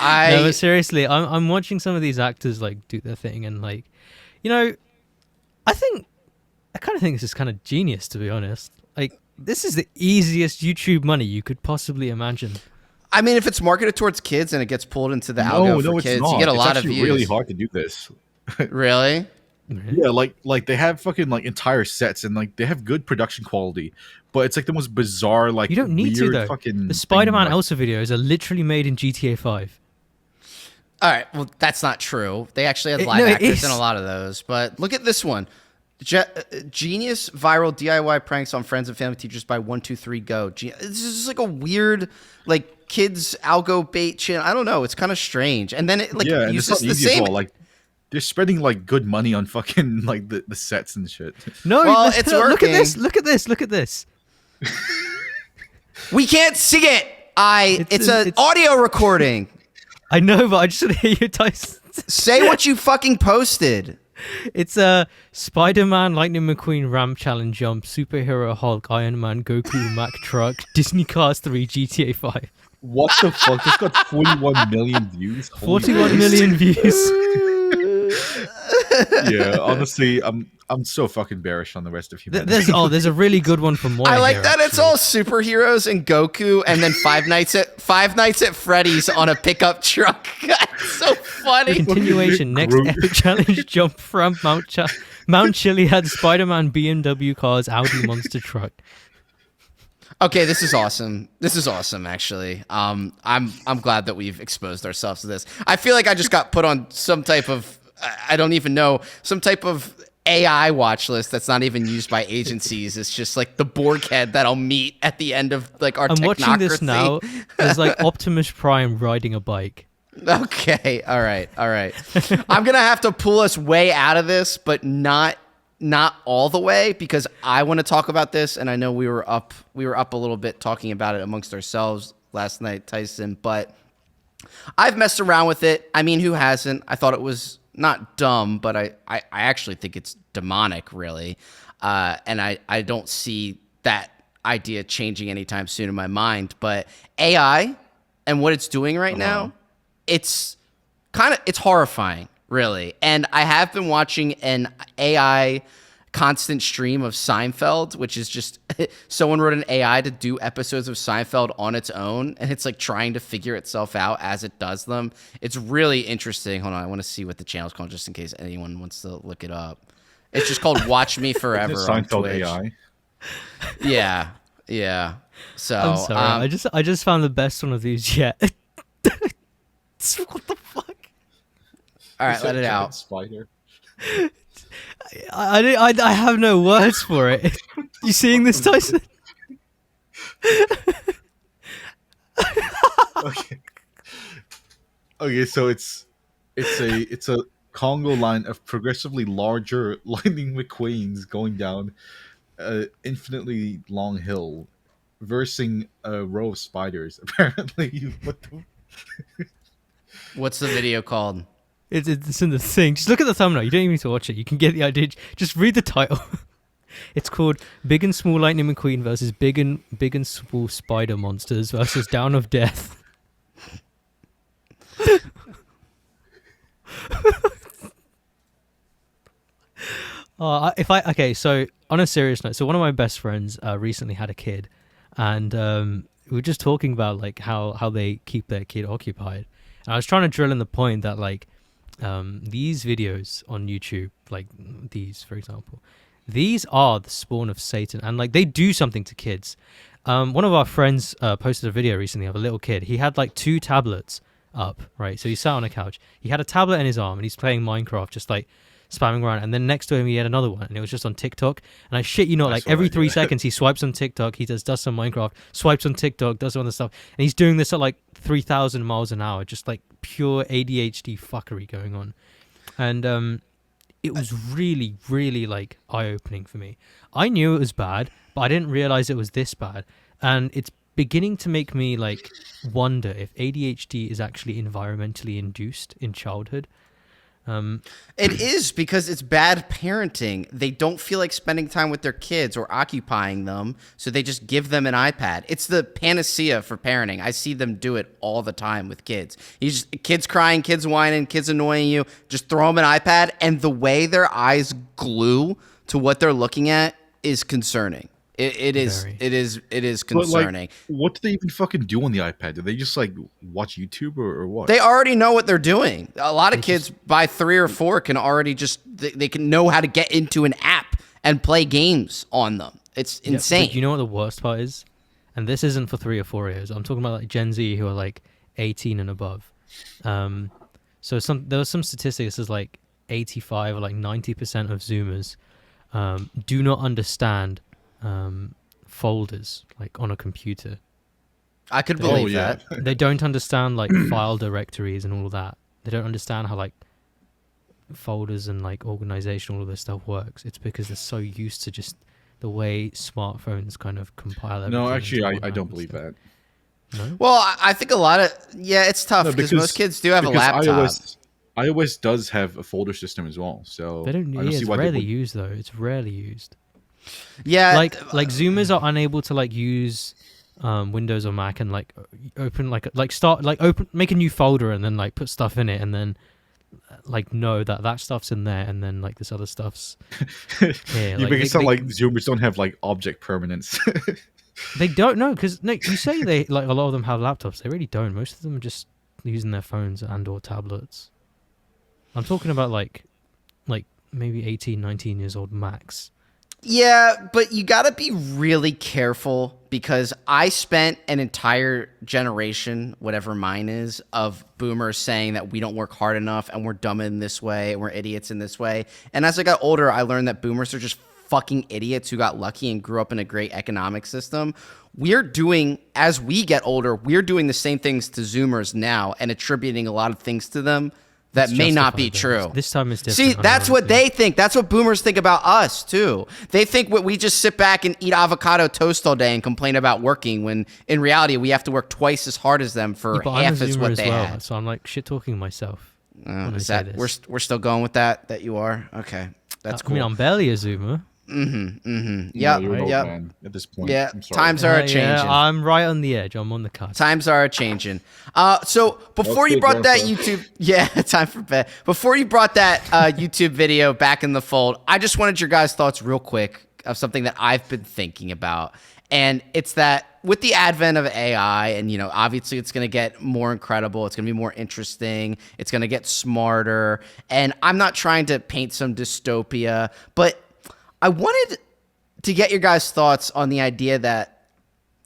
No, but seriously, I'm watching some of these actors like do their thing, and like, you know, I kind of think this is kind of genius, to be honest. Like, this is the easiest YouTube money you could possibly imagine. I mean, if it's marketed towards kids and it gets pulled into the algo for it's kids, not. you get a It's lot of actually views. really hard to do this. Really? Yeah, like they have fucking like entire sets and like they have good production quality, but it's like the most bizarre like You don't need to weird though. fucking The Spider-Man thing, like- Elsa videos are literally made in GTA 5. All right. Well, that's not true. They actually had It- live no, it actors is. in a lot of those. But look at this one. Genius viral DIY pranks on friends and family teachers by 123 Go. This is just like a weird, like kids algo bait channel. I don't know. It's kind of strange. And then it like yeah, and it's uses not the easy as same. well. Like They're spending like good money on fucking like the sets and shit. No, Well, it's look at working. this. Look at this. Look at this. We can't see it. It's an audio recording. I know, but I just want to hear you, Tyson. Say what you fucking posted. It's a Spider-Man, Lightning McQueen, Ram Challenge Jump, Superhero Hulk, Iron Man, Goku, Mack Truck, Disney Cars 3, GTA 5. What the fuck? It's got 41 million views. Holy 41 Christ. million views. Yeah, honestly, I'm so fucking bearish on the rest of humanity. There's a really good one from Moyer. I like here, that it's actually. all superheroes and Goku, and then Five Nights at Freddy's on a pickup truck. That's so funny. Continuation. Next Groot. epic challenge jump from Mount Chiliad, Spider-Man, BMW cars, Audi monster truck. Okay, this is awesome. This is awesome, actually. I'm glad that we've exposed ourselves to this. I feel like I just got put on some type of, I don't even know, some type of AI watch list that's not even used by agencies. It's just like the Borghead that I'll meet at the end of like our I'm watching this technocracy. now. There's like Optimus Prime riding a bike. Okay, all right. I'm gonna have to pull us way out of this, but not all the way, because I want to talk about this, and I know we were up a little bit talking about it amongst ourselves last night, Tyson. But I've messed around with it. I mean, who hasn't? I thought it was not dumb, but I actually think it's demonic, really. And I don't see that idea changing anytime soon in my mind. But AI and what it's doing right now, it's horrifying, really. And I have been watching an AI constant stream of Seinfeld, which is just someone wrote an AI to do episodes of Seinfeld on its own, and it's like trying to figure itself out as it does them. It's really interesting. Hold on, I want to see what the channel's called just in case anyone wants to look it up. It's just called Watch Me Forever on Seinfeld Twitch. AI. Yeah. So I'm sorry. I just found the best one of these yet. What the fuck? all right, let it out. Spider. I have no words for it. You seeing this, Tyson? Okay, so it's a Congo line of progressively larger Lightning McQueens going down an infinitely long hill, versing a row of spiders. Apparently, What's the video called? It's in the thing. Just look at the thumbnail. You don't even need to watch it. You can get the idea. Just read the title. It's called Big and Small Lightning McQueen versus Big and Small Spider Monsters versus Down of Death. Okay, so on a serious note, so one of my best friends recently had a kid, and we were just talking about like how they keep their kid occupied. And I was trying to drill in the point that like these videos on YouTube, like these, for example, these are the spawn of Satan, and like they do something to kids. One of our friends posted a video recently of a little kid. He had like 2 tablets up, right? So he sat on a couch. He had a tablet in his arm, and he's playing Minecraft, just like spamming around. And then next to him, he had another one, and it was just on TikTok. And I shit you not, like every 3 seconds, he swipes on TikTok. He does some Minecraft, swipes on TikTok, does some other stuff, and he's doing this at like 3,000 miles an hour, just like pure ADHD fuckery going on. And it was really, really like eye-opening for me. I knew it was bad, but I didn't realize it was this bad. And it's beginning to make me like wonder if ADHD is actually environmentally induced in childhood. It is, because it's bad parenting. They don't feel like spending time with their kids or occupying them, so they just give them an iPad. It's the panacea for parenting. I see them do it all the time with kids. Kids crying, kids whining, kids annoying you. Just throw them an iPad, and the way their eyes glue to what they're looking at is concerning. It is concerning. But, like, what do they even fucking do on the iPad? Do they just like watch YouTube or what? They already know what they're doing. A lot of kids by 3 or 4 can already just they can know how to get into an app and play games on them. It's insane. But you know what the worst part is? And this isn't for 3 or 4 years. I'm talking about like Gen Z who are like 18 and above. So there was some statistics. There's like 85 or like 90% of Zoomers do not understand folders like on a computer. I could believe that. They don't understand like file directories and all that. They don't understand how like folders and like organization, all of this stuff works. It's because they're so used to just the way smartphones kind of compile everything. No, actually, into one I app don't and believe stuff. that. No? Well, I think a lot of it's tough No, because most kids do have a laptop. iOS does have a folder system as well, so They don't. I Yeah, see it's why they rarely would. used though. It's rarely used. Yeah, Like Zoomers are unable to like use Windows or Mac and like open make a new folder and then like put stuff in it and then like know that stuff's in there and then like this other stuff's here. You make it sound like Zoomers don't have like object permanence. They don't know because no, you say they like a lot of them have laptops. They really don't. Most of them are just using their phones and or tablets. I'm talking about like maybe 18, 19 years old max. Yeah, but you got to be really careful because I spent an entire generation, whatever mine is, of boomers saying that we don't work hard enough and we're dumb in this way and we're idiots in this way. And as I got older, I learned that boomers are just fucking idiots who got lucky and grew up in a great economic system. As we get older, we're doing the same things to Zoomers now and attributing a lot of things to them that may not be true. This time is different. See, that's what they think. That's what boomers think about us, too. They think we just sit back and eat avocado toast all day and complain about working, when in reality, we have to work twice as hard as them for half as what they had. So I'm like shit-talking myself. Is that we're still going with that you are? Okay. That's cool. I mean, I'm barely a Zoomer. Yeah, you're an old yep. man at this point. Yeah, I'm sorry. times are changing. Yeah, I'm right on the edge. I'm on the cusp. Times are changing. So before you brought that YouTube, time for bed. Before you brought that YouTube video back in the fold, I just wanted your guys' thoughts real quick of something that I've been thinking about, and it's that with the advent of AI, and obviously it's going to get more incredible, it's going to be more interesting, it's going to get smarter, and I'm not trying to paint some dystopia, but I wanted to get your guys' thoughts on the idea that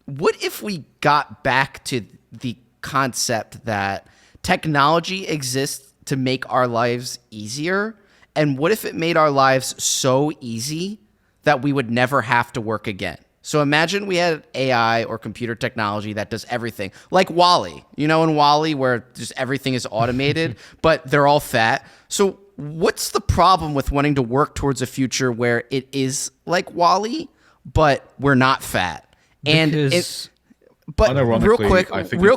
what if we got back to the concept that technology exists to make our lives easier? And what if it made our lives so easy that we would never have to work again? So imagine we had AI or computer technology that does everything, like WALL-E. In WALL-E where just everything is automated, but they're all fat. So what's the problem with wanting to work towards a future where it is like WALL-E, but we're not fat? And but real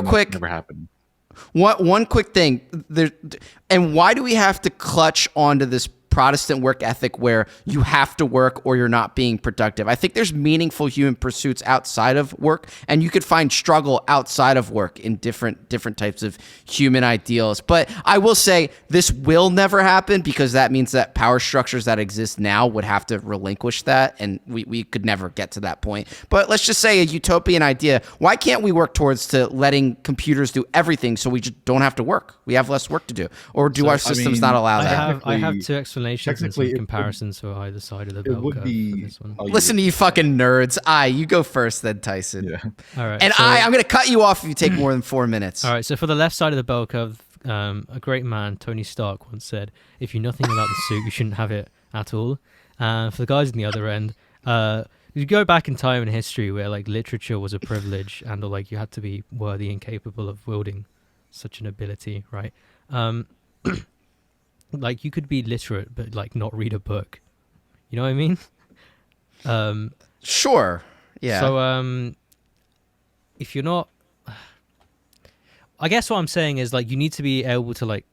quick, never happened. One quick thing, and why do we have to clutch onto this Protestant work ethic where you have to work or you're not being productive? I think there's meaningful human pursuits outside of work, and you could find struggle outside of work in different types of human ideals. But I will say this will never happen because that means that power structures that exist now would have to relinquish that, and we could never get to that point. But let's just say a utopian idea. Why can't we work towards to letting computers do everything so we just don't have to work? We have less work to do. Or do our systems not allow that? I have two explanations and some comparisons for either side of the bell curve for this one. Listen to you fucking nerds. You go first then, Tyson. Yeah. All right. And I'm going to cut you off if you take more than 4 minutes. All right. So for the left side of the bell curve, a great man, Tony Stark, once said, if you know nothing about the suit, you shouldn't have it at all. For the guys on the other end, you go back in time in history where like literature was a privilege and like you had to be worthy and capable of wielding such an ability, right? Like you could be literate but like not read a book. You know what I mean? Sure. Yeah. So if you're not, I guess what I'm saying is like you need to be able to like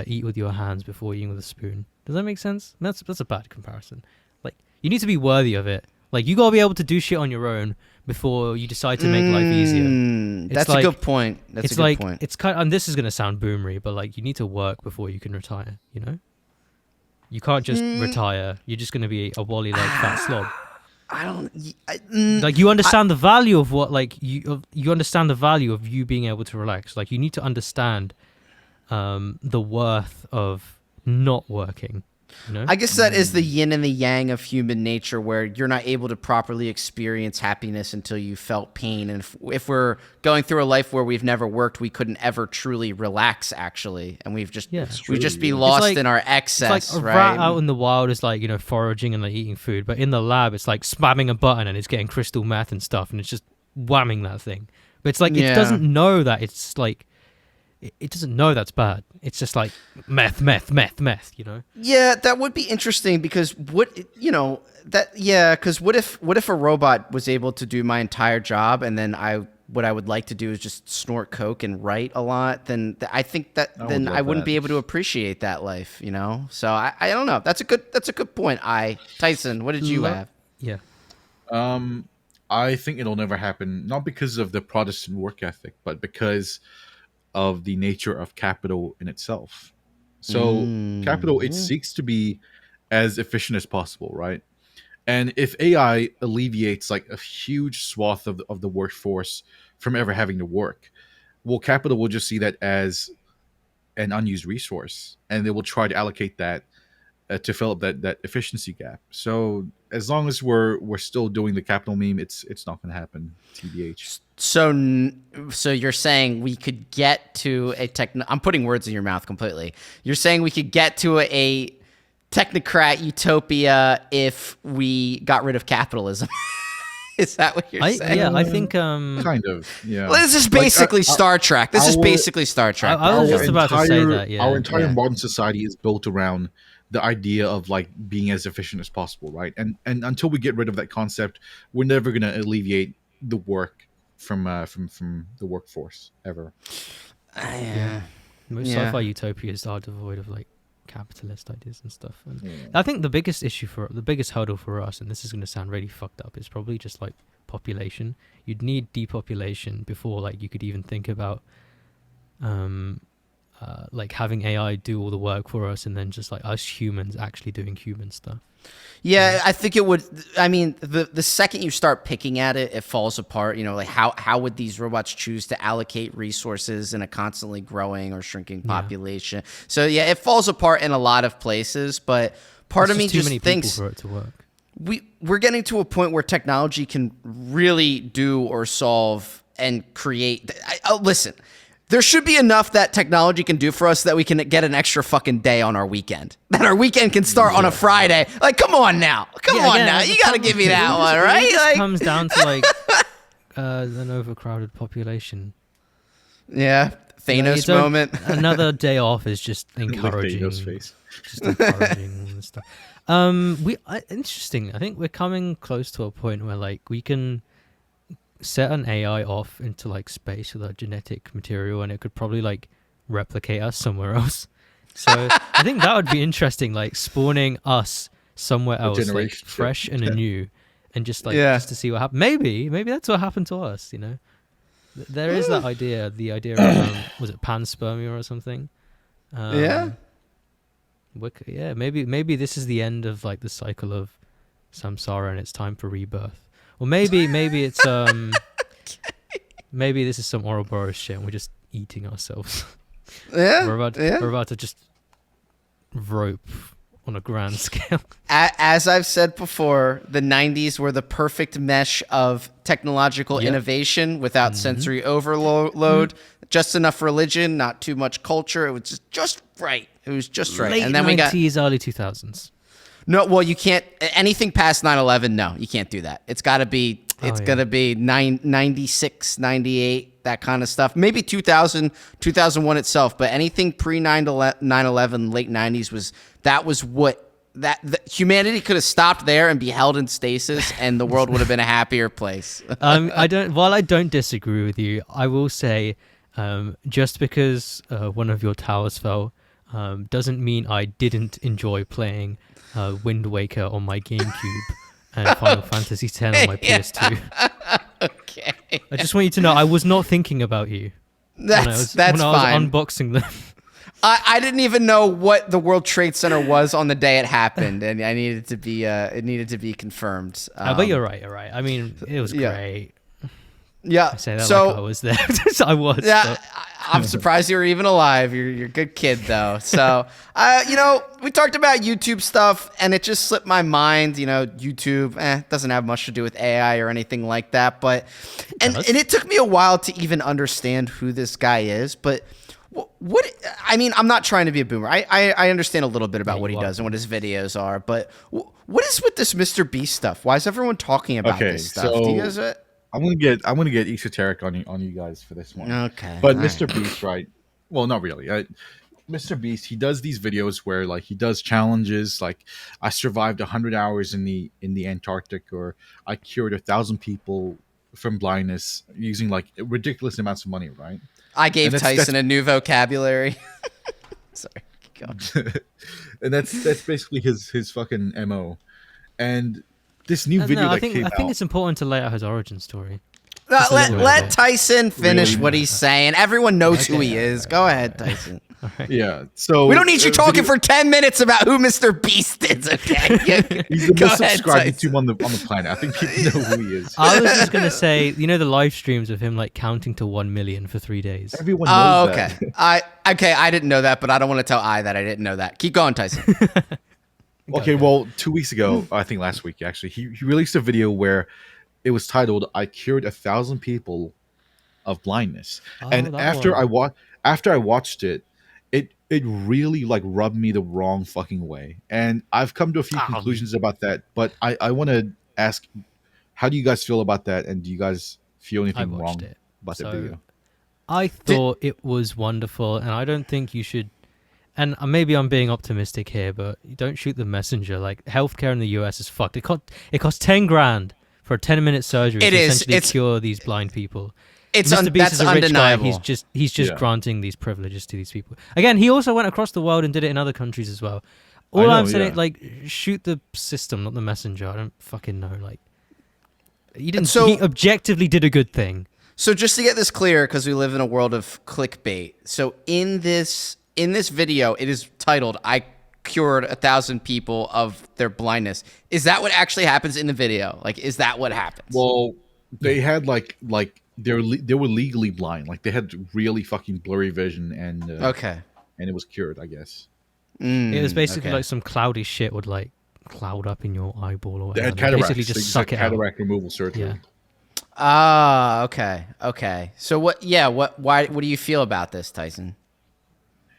eat with your hands before eating with a spoon. Does that make sense? That's a bad comparison. Like you need to be worthy of it. Like you gotta be able to do shit on your own before you decide to make life easier. That's like, a good point. That's a good point. It's kind of, and this is gonna sound boomery, but like you need to work before you can retire. You can't just retire. You're just gonna be a Wally like fat slob. Like you understand the value of what like you understand the value of you being able to relax. Like you need to understand the worth of not working. I guess that is the yin and the yang of human nature, where you're not able to properly experience happiness until you felt pain. And if we're going through a life where we've never worked, we couldn't ever truly relax, actually, and we'd just be lost in our excess. It's like a right? rat out in the wild is like foraging and like eating food, but in the lab it's like spamming a button and it's getting crystal meth and stuff, and it's just whamming that thing. But it's like it doesn't know that it's like it doesn't know that's bad. It's just like meth, you know? Yeah, that would be interesting because what if a robot was able to do my entire job and then what I would like to do is just snort coke and write a lot, then I think that then I wouldn't be able to appreciate that life, you know? So I don't know. That's a good point. Tyson, what did you have? Yeah. I think it'll never happen, not because of the Protestant work ethic, but because of the nature of capital in itself. So capital, it seeks to be as efficient as possible, right? And if AI alleviates like a huge swath of the workforce from ever having to work, well, capital will just see that as an unused resource, and they will try to allocate that to fill up that efficiency gap. So as long as we're still doing the capital meme, it's not going to happen. TBH. So you're saying we could get to I'm putting words in your mouth completely. You're saying we could get to a technocrat utopia if we got rid of capitalism. Is that what you're saying? Yeah, I think kind of. Yeah. Well, this is basically Star Trek. This is basically Star Trek. I was just about to say that. Yeah, our entire modern society is built around the idea of like being as efficient as possible, right? And until we get rid of that concept, we're never going to alleviate the work from the workforce ever. Most sci-fi utopias are devoid of like capitalist ideas and stuff. And I think the biggest hurdle for us, and this is going to sound really fucked up, is probably just like population. You'd need depopulation before like you could even think about like having AI do all the work for us, and then just like us humans actually doing human stuff. Yeah, I think it would. I mean, the second you start picking at it, it falls apart. You know, like how would these robots choose to allocate resources in a constantly growing or shrinking population? So yeah, it falls apart in a lot of places. But part of me just thinks for it to work. We're getting to a point where technology can really do or solve and create. Listen. There should be enough that technology can do for us that we can get an extra fucking day on our weekend. That our weekend can start on a Friday. Like, come on now. Come on now. You got to give me that one, right? It just comes down to, like, an overcrowded population. Yeah. Thanos moment. Another day off is just encouraging. Thanos face. Just encouraging all this stuff. Interesting. I think we're coming close to a point where, like, we can set an AI off into like space with our genetic material, and it could probably like replicate us somewhere else. So I think that would be interesting, like spawning us somewhere else, like fresh and anew, and just like just to see what happens. Maybe that's what happened to us. You know, there is that idea. The idea of was it panspermia or something? Maybe this is the end of like the cycle of samsara, and it's time for rebirth. Or maybe it's maybe this is some Ouroboros shit and we're just eating ourselves. Yeah, we're about to just rope on a grand scale. As I've said before, the 90s were the perfect mesh of technological innovation without sensory overload, just enough religion, not too much culture. It was just right. It was just right. Late and then 90s, early 2000s. No, well, you can't. Anything past 9/11, no, you can't do that. It's got to be. It's gonna be 96, 98, that kind of stuff. Maybe 2000, 2001 itself, but anything pre 9/11, late 90s was what humanity could have stopped there and be held in stasis, and the world would have been a happier place. While I don't disagree with you, I will say, just because one of your towers fell, doesn't mean I didn't enjoy playing Wind Waker on my GameCube and Final Fantasy X on my PS2. Okay. I just want you to know I was not thinking about you. That's when I was fine. Unboxing them. I didn't even know what the World Trade Center was on the day it happened, and I needed to be it needed to be confirmed. But you're right. I mean, it was great. Yeah. I say that like I was there. I was. Yeah. I'm surprised you were even alive. You're a good kid, though. So, we talked about YouTube stuff, and it just slipped my mind. You know, YouTube doesn't have much to do with AI or anything like that. But and it took me a while to even understand who this guy is. But what I mean, I'm not trying to be a boomer. I understand a little bit about what he does and what his videos are. But what is with this Mr. Beast stuff? Why is everyone talking about this stuff? So, do you guys? I'm gonna get esoteric on you guys for this one. Okay. But Mr. Beast, right? well, not really. Mr. Beast, he does these videos where like he does challenges, like I survived 100 hours in the Antarctic, or I cured 1,000 people from blindness using like ridiculous amounts of money, right? I gave Tyson a new vocabulary. Sorry. And that's basically his fucking MO. And this new video I that think came I think out, it's important to lay out his origin story. Let Tyson finish Really? what he's saying. Everyone knows who he is. Go ahead, Tyson. yeah. So We don't need you talking for 10 minutes about who Mr. Beast is, okay? He's the Go most ahead, subscribed Tyson. YouTube on the planet. I think people know who he is. I was just gonna say, you know, the live streams of him like counting to 1 million for 3 days. Everyone Oh, knows okay. that. I didn't know that, but I don't want to tell that I didn't know that. Keep going, Tyson. Okay, well, 2 weeks ago, I think last week actually, he released a video where it was titled "I cured 1,000 people of blindness," and after I watched it, it really like rubbed me the wrong fucking way, and I've come to a few conclusions about that. But I want to ask, how do you guys feel about that, and do you guys feel anything wrong about that video? I thought it was wonderful, and I don't think you should. And maybe I'm being optimistic here, but you don't shoot the messenger. Like healthcare in the US is fucked. It costs 10 grand for a 10-minute surgery to essentially cure these blind people. Mr. Beast is a rich undeniable. guy. He's just granting these privileges to these people. Again, he also went across the world and did it in other countries as well. All I'm saying, like, shoot the system, not the messenger. I don't fucking know. Like, he didn't. He objectively did a good thing. So just to get this clear, because we live in a world of clickbait. So in this video, it is titled "I cured 1,000 people of their blindness." Is that what actually happens in the video? Like, is that what happens? Well, they had like they were legally blind. Like they had really fucking blurry vision, and and it was cured, I guess. It was basically like some cloudy shit would like cloud up in your eyeball or whatever. They had cataracts. Basically just suck it cataract removal surgery. Yeah. Ah, okay. So what? Yeah, what? Why? What do you feel about this, Tyson?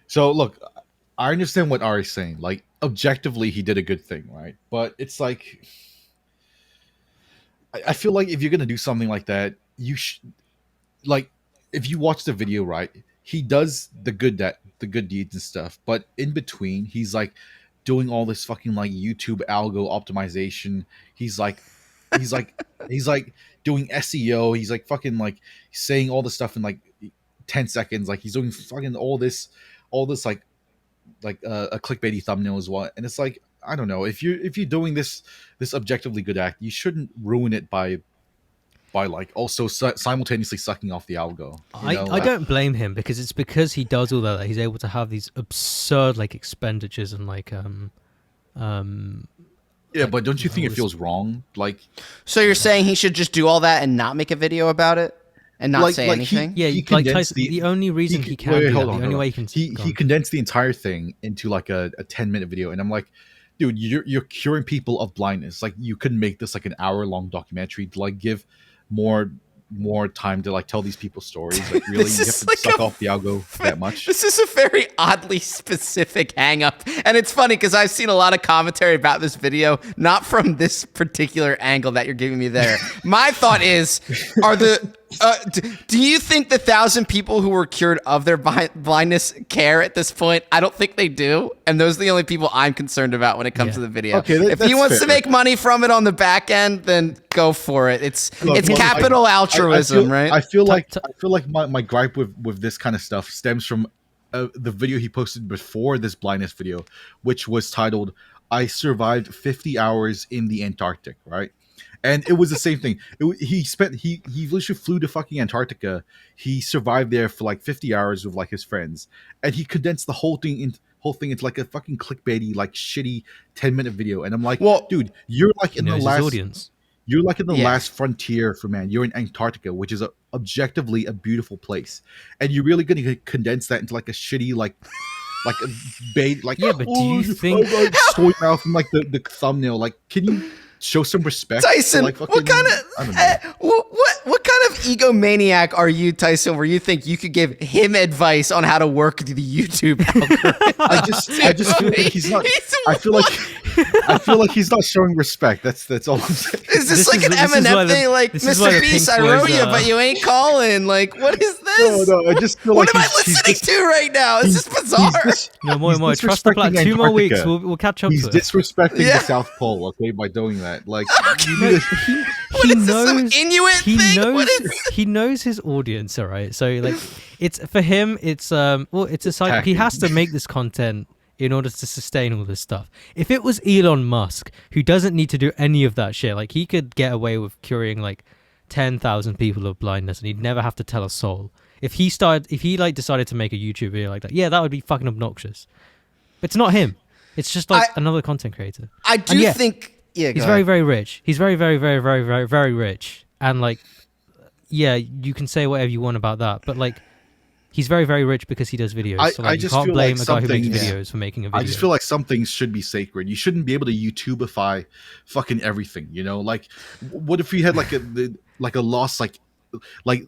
So look, I understand what Ari's saying. Like objectively, he did a good thing, right? But it's like, I feel like if you're gonna do something like that, you like if you watch the video, right? He does the good deeds and stuff, but in between, he's like doing all this fucking like YouTube algo optimization. He's like doing SEO. He's like fucking like saying all the stuff in like 10 seconds. Like he's doing fucking all this like a clickbaity thumbnail as well. And it's like, I don't know, if you're doing this objectively good act, you shouldn't ruin it by like also simultaneously sucking off the algo. I don't blame him, because it's because he does all that he's able to have these absurd like expenditures and like yeah, but don't you think it feels wrong? Like, so you're saying he should just do all that and not make a video about it and not say anything? He like Tyson, the only reason he can do that, the only way he can. He condensed the entire thing into like a 10-minute video, and I'm like, dude, you're curing people of blindness. Like, you could make this like an hour-long documentary to like give more time to like tell these people's stories. Like, really, you have to like suck off the algo that much? This is a very oddly specific hang up, and it's funny because I've seen a lot of commentary about this video, not from this particular angle that you're giving me there. My thought is, do you think the 1,000 people who were cured of their blindness care at this point? I don't think they do, and those are the only people I'm concerned about when it comes to the video. Okay, if he wants to make money from it on the back end, then go for it. It's capital altruism, right? I feel like my gripe with this kind of stuff stems from the video he posted before this blindness video, which was titled "I survived 50 hours in the Antarctic," right? And it was the same thing. He literally flew to fucking Antarctica. He survived there for like 50 hours with like his friends, and he condensed the whole thing into like a fucking clickbaity, like shitty 10-minute video. And I'm like, well, dude, you're like in the last audience. You're like in the last frontier for man. You're in Antarctica, which is objectively a beautiful place, and you're really going to condense that into like a shitty like a bait. Like, yeah, but do you think soy mouth and like the thumbnail? Like, can you show some respect, Tyson? Like fucking, what kind of egomaniac are you, Tyson? Where you think you could give him advice on how to work the YouTube algorithm? I just feel like he's not. I feel like I feel like he's not showing respect. That's all I'm saying. Is this like an Eminem thing? Like, Mr. Beast, I wrote you, but you ain't calling. Like, what is this? No, I just feel what like am I listening to right now? Is this bizarre? No, Moyer, trust the plan. 2 more weeks, we'll catch up He's to it. disrespecting the South Pole, okay, by doing that. Like, you need to- What is this, some Inuit thing? What is he knows his audience, all right? So like, it's for him. It's it's a side. He has to make this content in order to sustain all this stuff. If it was Elon Musk, who doesn't need to do any of that shit, like he could get away with curing like 10,000 people of blindness, and he'd never have to tell a soul. If he like decided to make a YouTube video like that, yeah, that would be fucking obnoxious. But it's not him. It's just like another content creator. I do think. Yeah, he's very, very rich. He's very, very, very, very, very, very rich. And like, yeah, you can say whatever you want about that, but like, he's very, very rich because he does videos. So like, I you just can't feel blame like a guy who makes something- videos for making a video. I just feel like some things should be sacred. You shouldn't be able to YouTubeify fucking everything. You know, like what if we had like a lost like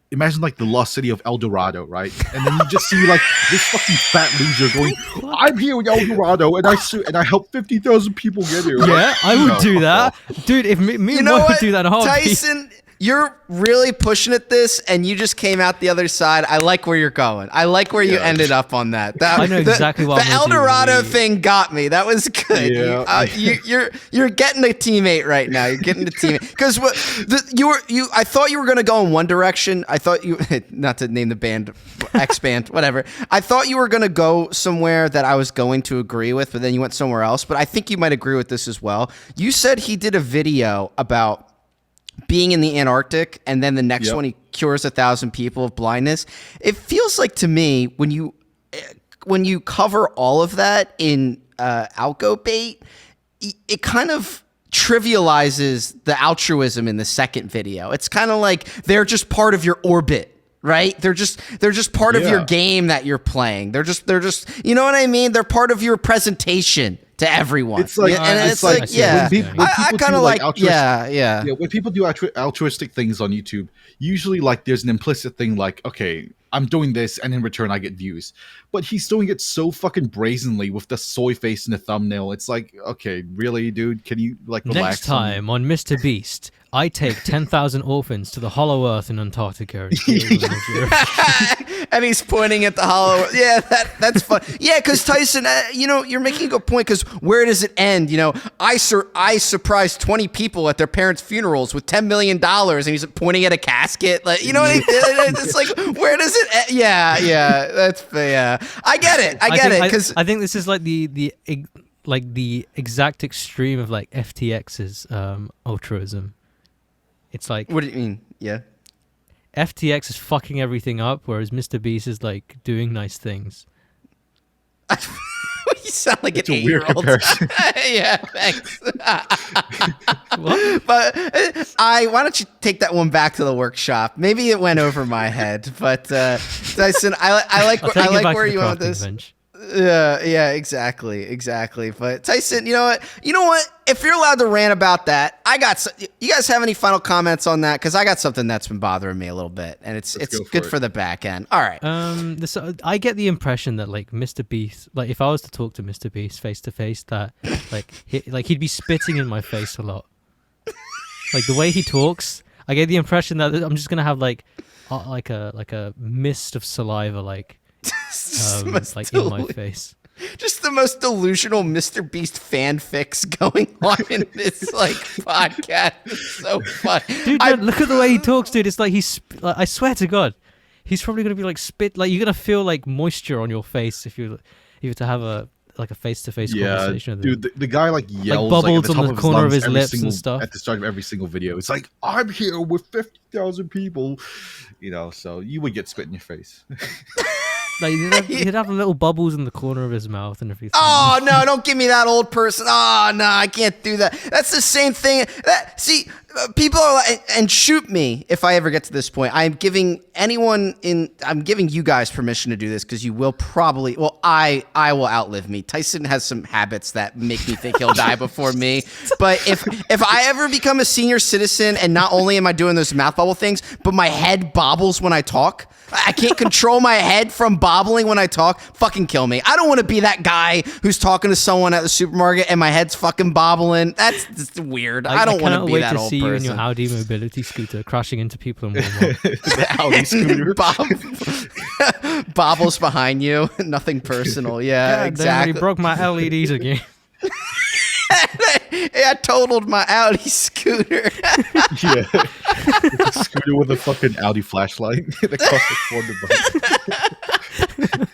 imagine like the lost city of El Dorado, right? And then you just see like this fucking fat loser going, "I'm here with El Dorado, and I helped 50,000 people get here." Yeah, I would do that, dude. If me You and know Moy what, would do that in a heartbeat. Tyson? You're really pushing at this, and you just came out the other side. I like where you're going. I like where you ended up on that. I know exactly what the I'm El gonna do. Dorado thing got me. That was good. Yeah. You're getting a teammate right now. You're getting a teammate because I thought you were gonna go in one direction. I thought you not to name the band X band whatever. I thought you were gonna go somewhere that I was going to agree with, but then you went somewhere else. But I think you might agree with this as well. You said he did a video about being in the Antarctic, and then the next one he cures 1,000 people of blindness. It feels like to me when you cover all of that in Outgo Bait, it kind of trivializes the altruism in the second video. It's kind of like they're just part of your orbit, right? They're just part of your game that you're playing. They're just you know what I mean? They're part of your presentation to everyone. It's like, and it's like yeah. I kind of like yeah. When people do altruistic things on YouTube, usually like there's an implicit thing like, okay, I'm doing this, and in return I get views. But he's doing it so fucking brazenly with the soy face in the thumbnail. It's like, okay, really, dude? Can you like relax? Next time on Mr. Beast, I take 10,000 orphans to the Hollow Earth in Antarctica. And heal them of your- and he's pointing at the hollow. Yeah, that's fun. Yeah, because Tyson, you're making a good point. Because where does it end? You know, I surprised 20 people at their parents' funerals with $10 million, and he's pointing at a casket. Like, you know what I mean? It's like, where does it end? Yeah, that's yeah. I get it. Because I think this is like the exact extreme of like FTX's altruism. It's like, what do you mean? Yeah. FTX is fucking everything up, whereas Mr. Beast is like doing nice things. You sound like it's an a weird 8-year-old. comparison. Yeah, thanks. What? But why don't you take that one back to the workshop? Maybe it went over my head, but Tyson, I like where you went with this. Bench. Yeah, exactly. But Tyson, you know what? If you're allowed to rant about that, you guys have any final comments on that? Because I got something that's been bothering me a little bit, and it's good for the back end. All right. I get the impression that like Mr. Beast, like if I was to talk to Mr. Beast face to face, that he'd be spitting in my face a lot. Like the way he talks, I get the impression that I'm just gonna have like a mist of saliva like in my face. Just the most delusional Mr. Beast fanfics going on in this like podcast. It's so fun. Dude, look at the way he talks, dude. It's like I swear to God, he's probably gonna be like spit. Like you're gonna feel like moisture on your face if you were to have a face-to-face conversation. Dude, the guy like yells like bubbles at the top on the of corner of his his lungs lips and stuff at the start of every single video. It's like, I'm here with 50,000 people, so you would get spit in your face. Like he'd have little bubbles in the corner of his mouth and everything. Oh no! Don't give me that old person. Oh no! I can't do that. That's the same thing. See, people are like, and shoot me if I ever get to this point. I'm giving you guys permission to do this because you will probably, I will outlive me. Tyson has some habits that make me think he'll die before me. But if I ever become a senior citizen and not only am I doing those mouth bubble things, but my head bobbles when I talk, I can't control my head from bobbling when I talk, fucking kill me. I don't want to be that guy who's talking to someone at the supermarket and my head's fucking bobbling. That's just weird. I don't want to be that old person. I cannot wait to see you in your Audi mobility scooter crashing into people in Walmart. The Audi scooter. Bobbles behind you. Nothing personal. Yeah, exactly. They broke my LEDs again. I totaled my Audi scooter. Yeah. A scooter with a fucking Audi flashlight. That cost like $400.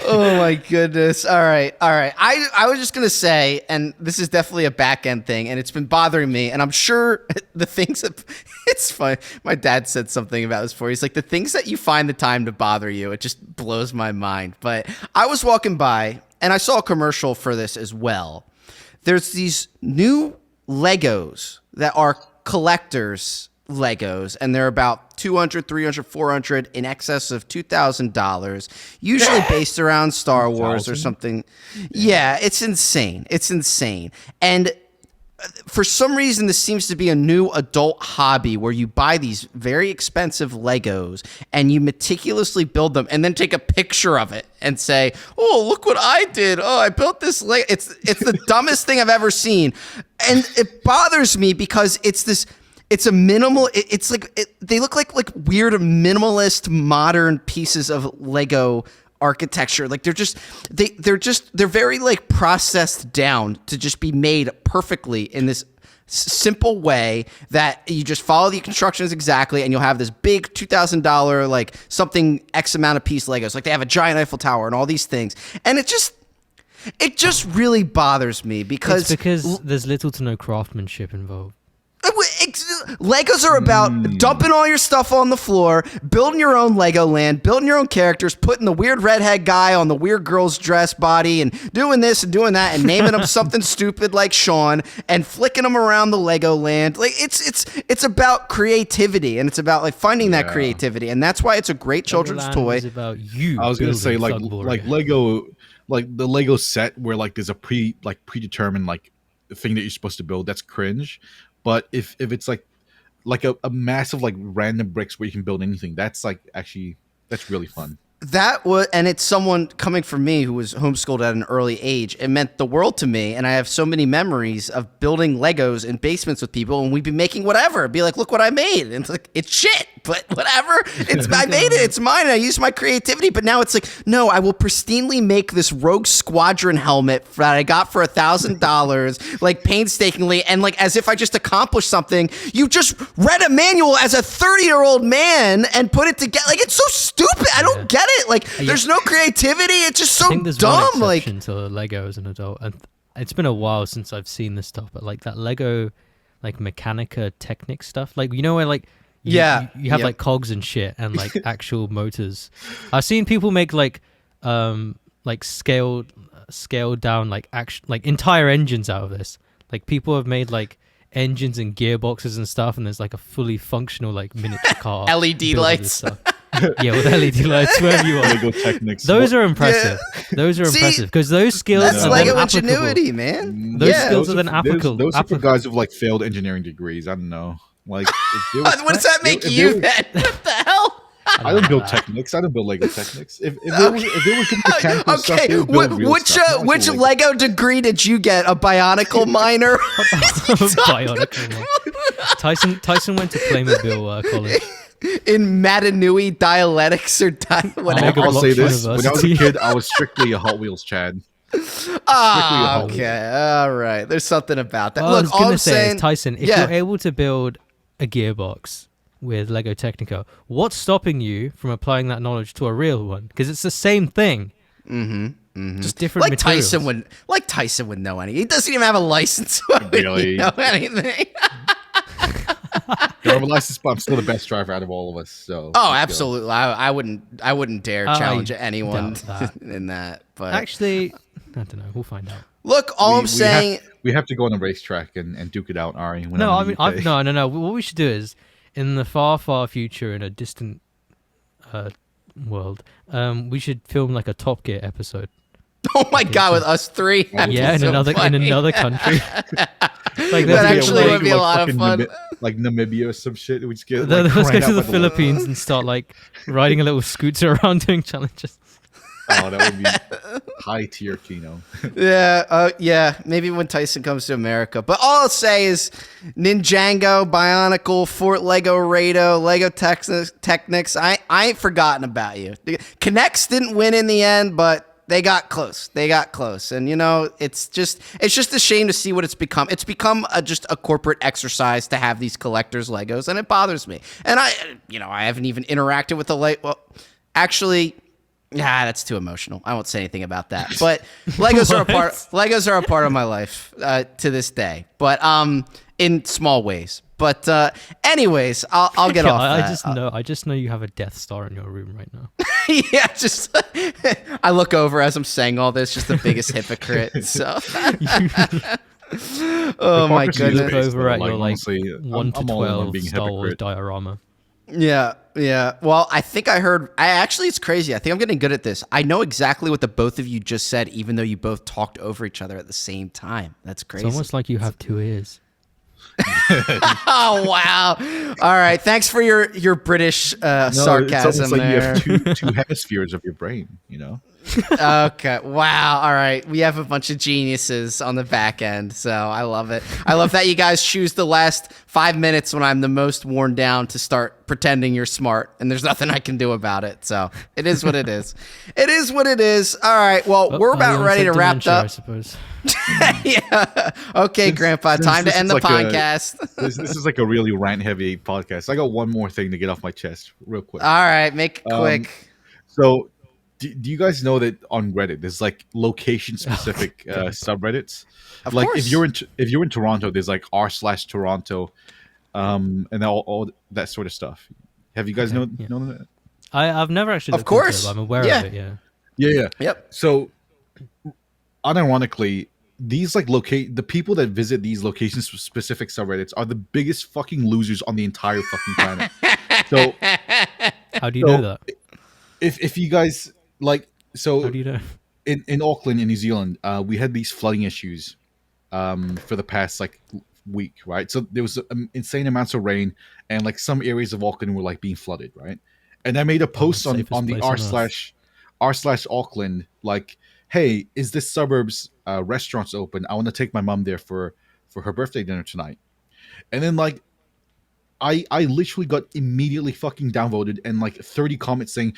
Oh my goodness. All right. I was just going to say, and this is definitely a back end thing, and it's been bothering me, and I'm sure the things that, it's funny. My dad said something about this before. He's like, the things that you find the time to bother you, it just blows my mind. But I was walking by, and I saw a commercial for this as well. There's these new Legos that are collectors Legos, and they're about $200, $300, $400, in excess of $2,000, usually based around Star Wars or something. Yeah, it's insane. It's insane. And for some reason, this seems to be a new adult hobby where you buy these very expensive Legos and you meticulously build them and then take a picture of it and say, "Oh, look what I did. Oh, I built this Lego." It's the dumbest thing I've ever seen. And it bothers me because it's a minimal, it's like, they look like weird minimalist modern pieces of Lego architecture. Like they're very like processed down to just be made perfectly in this simple way that you just follow the instructions exactly, and you'll have this big $2,000 like something X amount of piece Legos. Like they have a giant Eiffel Tower and all these things, and it just really bothers me because there's little to no craftsmanship involved. Legos are about dumping all your stuff on the floor, building your own Lego land, building your own characters, putting the weird redhead guy on the weird girl's dress body, and doing this and doing that, and naming him something stupid like Sean, and flicking him around the Lego land. Like it's about creativity, and it's about like finding that creativity, and that's why it's a great children's toy. Is about you. I was gonna say like Lego, like the Lego set where like there's a predetermined like thing that you're supposed to build. That's cringe. But if it's like a massive like random bricks where you can build anything, that's like actually that's really fun. And it's someone coming from me who was homeschooled at an early age. It meant the world to me, and I have so many memories of building Legos in basements with people, and we'd be making whatever. Be like, look what I made, and it's like it's shit, but whatever. I made it. It's mine. And I used my creativity. But now it's like, no, I will pristinely make this Rogue Squadron helmet that I got for $1,000, like painstakingly, and like as if I just accomplished something. You just read a manual as a 30-year-old man and put it together. Like it's so stupid. I don't get it. Like there's no creativity. It's just so I think there's dumb. One exception to Lego as an adult, and it's been a while since I've seen this stuff. But like that Lego, like Mechanica Technic stuff, like you know where like you have like cogs and shit and like actual motors. I've seen people make like scaled down like entire engines out of this. Like people have made like engines and gearboxes and stuff, and there's like a fully functional like miniature car. LED lights. Yeah, with LED lights, wherever you are. Lego Technics. Those are impressive. Yeah. Those are impressive because those skills that's are Lego then ingenuity, man. Those skills are then applicable. Those are for guys with like failed engineering degrees. I don't know. Like, what does that make you then? What the hell? I don't build Technics. I don't build Lego Technics. If they were mechanical stuff, they would build real stuff. Which Lego degree did you get? A bionicle minor? Bionicle minor. Tyson went to Playmobil college. In Matanui dialectics or whatever. I'll say this: when I was a kid, I was strictly a Hot Wheels Chad. Okay, all right. There's something about that. Well, Look, I was gonna say, Tyson, if you're able to build a gearbox with Lego Technica, what's stopping you from applying that knowledge to a real one? Because it's the same thing. Just different materials. Tyson would know anything. He doesn't even have a license. Really? Know anything? Don't have a license, but I'm still the best driver out of all of us. So. Oh, absolutely. I wouldn't dare challenge anyone in that. But actually, I don't know. We'll find out. Look, all I'm saying. We have to go on a racetrack and duke it out, Ari. when No, I'm I in mean, the UK. no. What we should do is, in the far, far future, in a distant world, we should film like a Top Gear episode. Oh my God, with us three. That'd Yeah, be in so another funny. country. Like That let's actually go, would be a lot of fucking fun. like Namibia or some shit. We just get let's like, go crank to out the by Philippines and start like riding a little scooter around doing challenges. Oh, that would be high tier Kino. Yeah, maybe when Tyson comes to America. But all I'll say is Ninjago, Bionicle, Fort Lego Rado, Lego Technics. I ain't forgotten about you. Connects didn't win in the end, but they got close. And you know, it's just a shame to see what it's become. It's become just a corporate exercise to have these collectors Legos, and it bothers me. And I haven't even interacted with the Well, actually. Yeah, that's too emotional. I won't say anything about that. But Legos are a part of my life to this day. But in small ways. But anyways, I'll get off that. I just know you have a Death Star in your room right now. Yeah, just I look over as I'm saying all this, just the biggest hypocrite. So oh my Hypocrisy is goodness. based, Over though, at your like honestly, 1 to I'm all in on 12 being Star Wars hypocrite. diorama. Yeah. Well, I think I heard. Actually, it's crazy. I think I'm getting good at this. I know exactly what the both of you just said, even though you both talked over each other at the same time. That's crazy. It's almost like you have 2 ears. Oh wow! All right, thanks for your British sarcasm it's almost like there. you have two hemispheres of your brain. You know. Okay. Wow. All right. We have a bunch of geniuses on the back end, so I love it. I love that you guys choose the last 5 minutes when I'm the most worn down to start pretending you're smart, and there's nothing I can do about it. So it is what it is. It is what it is. All right. Well, we're about ready to wrap I up. suppose. Yeah. Okay, Grandpa. Time to end the podcast. This is like a really rant heavy podcast. I got one more thing to get off my chest, real quick. All right. Make it quick. So, do you guys know that on Reddit there's like location specific subreddits? Of like course. if you're in Toronto, there's like r/Toronto, and all that sort of stuff. Have you guys known that? I've never actually. Of looked into course. it, but I'm aware Yeah. of it. Yeah. Yeah. Yep. So, unironically, these like the people that visit these location specific subreddits are the biggest fucking losers on the entire fucking planet. So, How do you know that? if you guys like, so How do you know? in Auckland in New Zealand, we had these flooding issues for the past like week, right? So there was insane amounts of rain, and like some areas of Auckland were like being flooded, right? And I made a post on safest the place on earth. r/Auckland, like, hey, is this suburbs restaurants open? I want to take my mom there for her birthday dinner tonight. And then like I literally got immediately fucking downvoted and like 30 comments saying,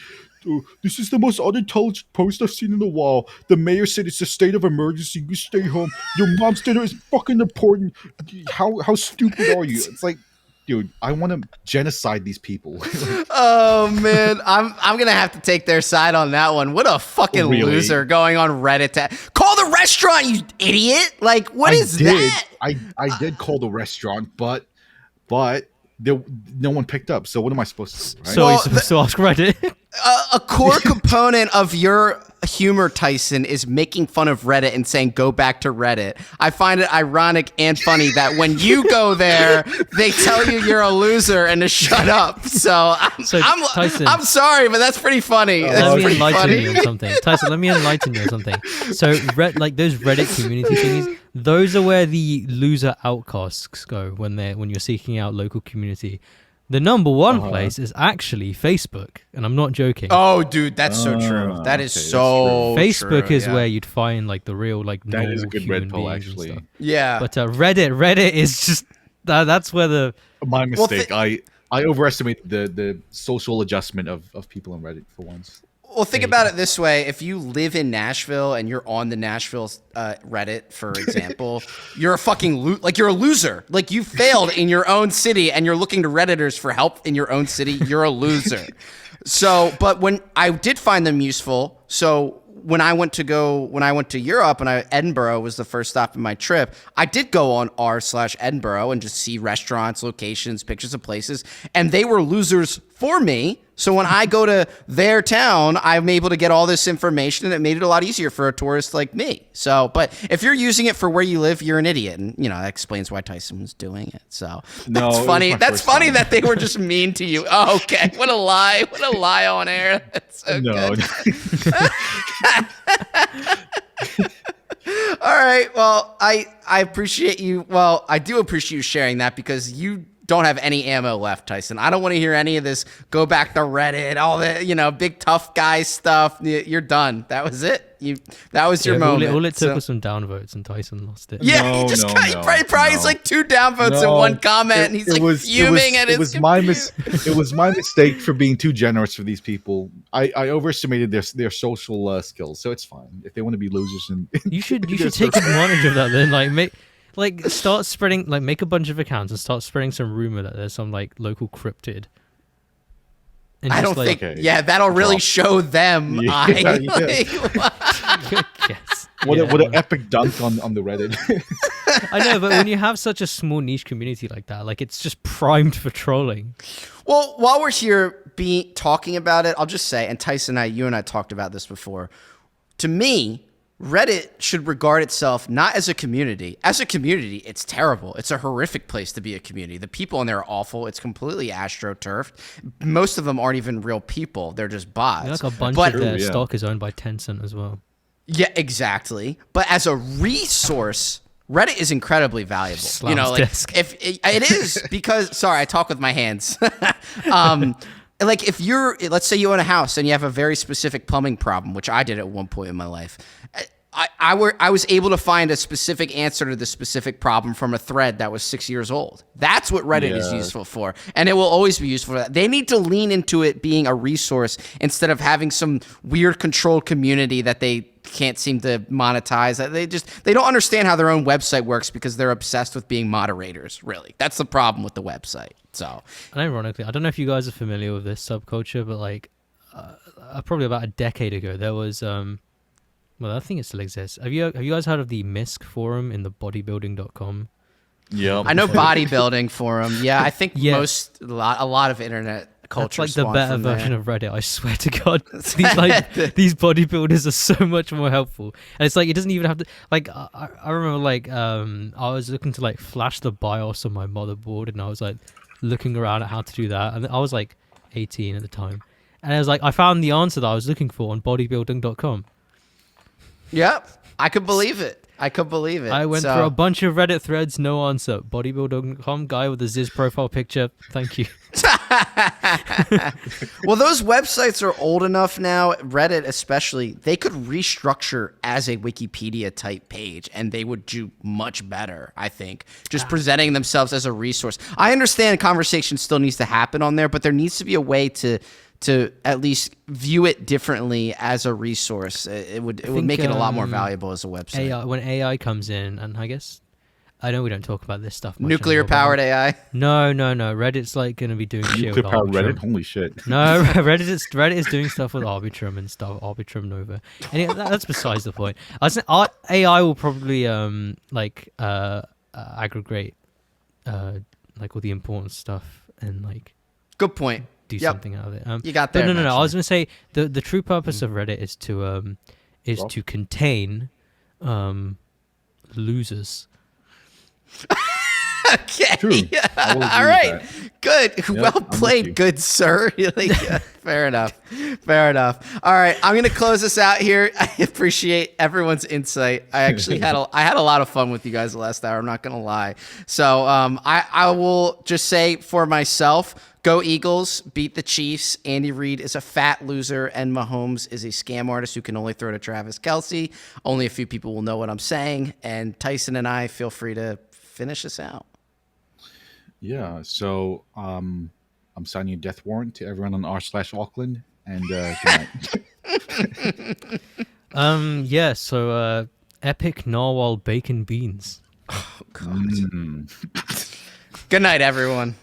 "Oh, this is the most unintelligent post I've seen in a while. The mayor said it's a state of emergency. You stay home. Your mom's dinner is fucking important. How stupid are you?" It's like, dude, I want to genocide these people. Oh man, I'm gonna have to take their side on that one. What a fucking Really? loser going on Reddit to call the restaurant, you idiot! Like, what is that? I did call the restaurant, but no one picked up. So what am I supposed to do? Right? So Well, you're supposed to ask Reddit. A core component of your humor, Tyson, is making fun of Reddit and saying go back to Reddit. I find it ironic and funny that when you go there, they tell you you're a loser and to shut up. So Tyson, I'm sorry, but that's pretty funny. That's let me pretty enlighten funny. you on something. Tyson, let me enlighten you on something. So, like those Reddit community thingies, those are where the loser outcasts go when you're seeking out local community. The number one place is actually Facebook, and I'm not joking. Oh, dude, that's so true. That is okay, so Facebook true, is yeah. where you'd find like the real like That normal is a good human red pill, beings and actually. stuff. Yeah. But Reddit is just that's where the My mistake. I overestimated the social adjustment of people on Reddit for once. Well, think about it this way. If you live in Nashville and you're on the Nashville Reddit, for example, you're a fucking you're a loser. Like, you failed in your own city and you're looking to Redditors for help in your own city. You're a loser. So, but when I did find them useful, so when I went to Europe and Edinburgh was the first stop in my trip, I did go on r/Edinburgh and just see restaurants, locations, pictures of places, and they were losers for me. So when I go to their town, I'm able to get all this information, and it made it a lot easier for a tourist like me. So, but if you're using it for where you live, you're an idiot, and that explains why Tyson was doing it. So that's funny. That's funny that they were just mean to you. Oh, okay, what a lie! What a lie on air. That's so good. All right. Well, I appreciate you. Well, I do appreciate you sharing that, because you don't have any ammo left, Tyson. I don't want to hear any of this. Go back to Reddit, all the big tough guy stuff. You're done. That was it. That was your moment. All it took was some downvotes, and Tyson lost it. Yeah, he just probably like 2 downvotes and 1 comment, and he's fuming at his. It was my mistake for being too generous for these people. I overestimated their social skills, so it's fine if they want to be losers. And you should take advantage of that then. Start spreading, make a bunch of accounts and start spreading some rumor that there's some local cryptid. And I don't think. Yeah, that'll really show them. Yes. What an epic dunk on the Reddit. I know, but when you have such a small niche community like that, it's just primed for trolling. Well, while we're here talking about it, I'll just say, and Tyson you and I talked about this before. To me, Reddit should regard itself not as a community. As a community, it's terrible. It's a horrific place to be a community. The people in there are awful. It's completely astroturfed. Most of them aren't even real people. They're just bots. A bunch of their stock is owned by Tencent as well. Yeah, exactly. But as a resource, Reddit is incredibly valuable. If it is, because sorry, I talk with my hands. If let's say you own a house and you have a very specific plumbing problem, which I did at one point in my life, I was able to find a specific answer to the specific problem from a thread that was 6 years old. That's what Reddit is useful for, and it will always be useful for that. They need to lean into it being a resource instead of having some weird controlled community that they can't seem to monetize. They don't understand how their own website works because they're obsessed with being moderators, really. That's the problem with the website. So, and ironically, I don't know if you guys are familiar with this subculture, but probably about a decade ago, there was I think it still exists. Have you guys heard of the MISC forum in the bodybuilding.com? Yeah, I know bodybuilding forum. Yeah, I think a lot of internet culture. That's the better version of Reddit. I swear to God, these bodybuilders are so much more helpful. And it's it doesn't even have to. I remember I was looking to flash the BIOS on my motherboard, and I was looking around at how to do that, and I was 18 at the time, and I was I found the answer that I was looking for on bodybuilding.com. Yep, I could believe it. I went through a bunch of Reddit threads, no answer. Bodybuilding.com, guy with a Ziz profile picture. Thank you. Well, those websites are old enough now, Reddit especially, they could restructure as a Wikipedia type page and they would do much better, I think. Just presenting themselves as a resource. I understand conversation still needs to happen on there, but there needs to be a way to at least view it differently as a resource. It would make it a lot more valuable as a website. When AI comes in, and I know we don't talk about this stuff much. Nuclear-powered AI? No. Reddit's going to be doing shit with Nuclear-powered Arbitrum. Reddit? Holy shit. No, Reddit is doing stuff with Arbitrum and stuff, Arbitrum Nova. And that's besides the point. AI will probably aggregate all the important stuff and Good point. Do something out of it. You got there. No. I was going to say the true purpose of Reddit is to contain losers. Okay. True. All right. Good. Yep, well played, good sir. Fair enough. All right. I'm going to close this out here. I appreciate everyone's insight. I actually had a lot of fun with you guys the last hour. I'm not going to lie. So I will just say for myself, go Eagles, beat the Chiefs. Andy Reid is a fat loser, and Mahomes is a scam artist who can only throw to Travis Kelce. Only a few people will know what I'm saying. And Tyson and I, feel free to finish this out. Yeah, so I'm signing a death warrant to everyone on r/Auckland, and good night. So epic narwhal bacon beans. Oh, God. Good night, everyone.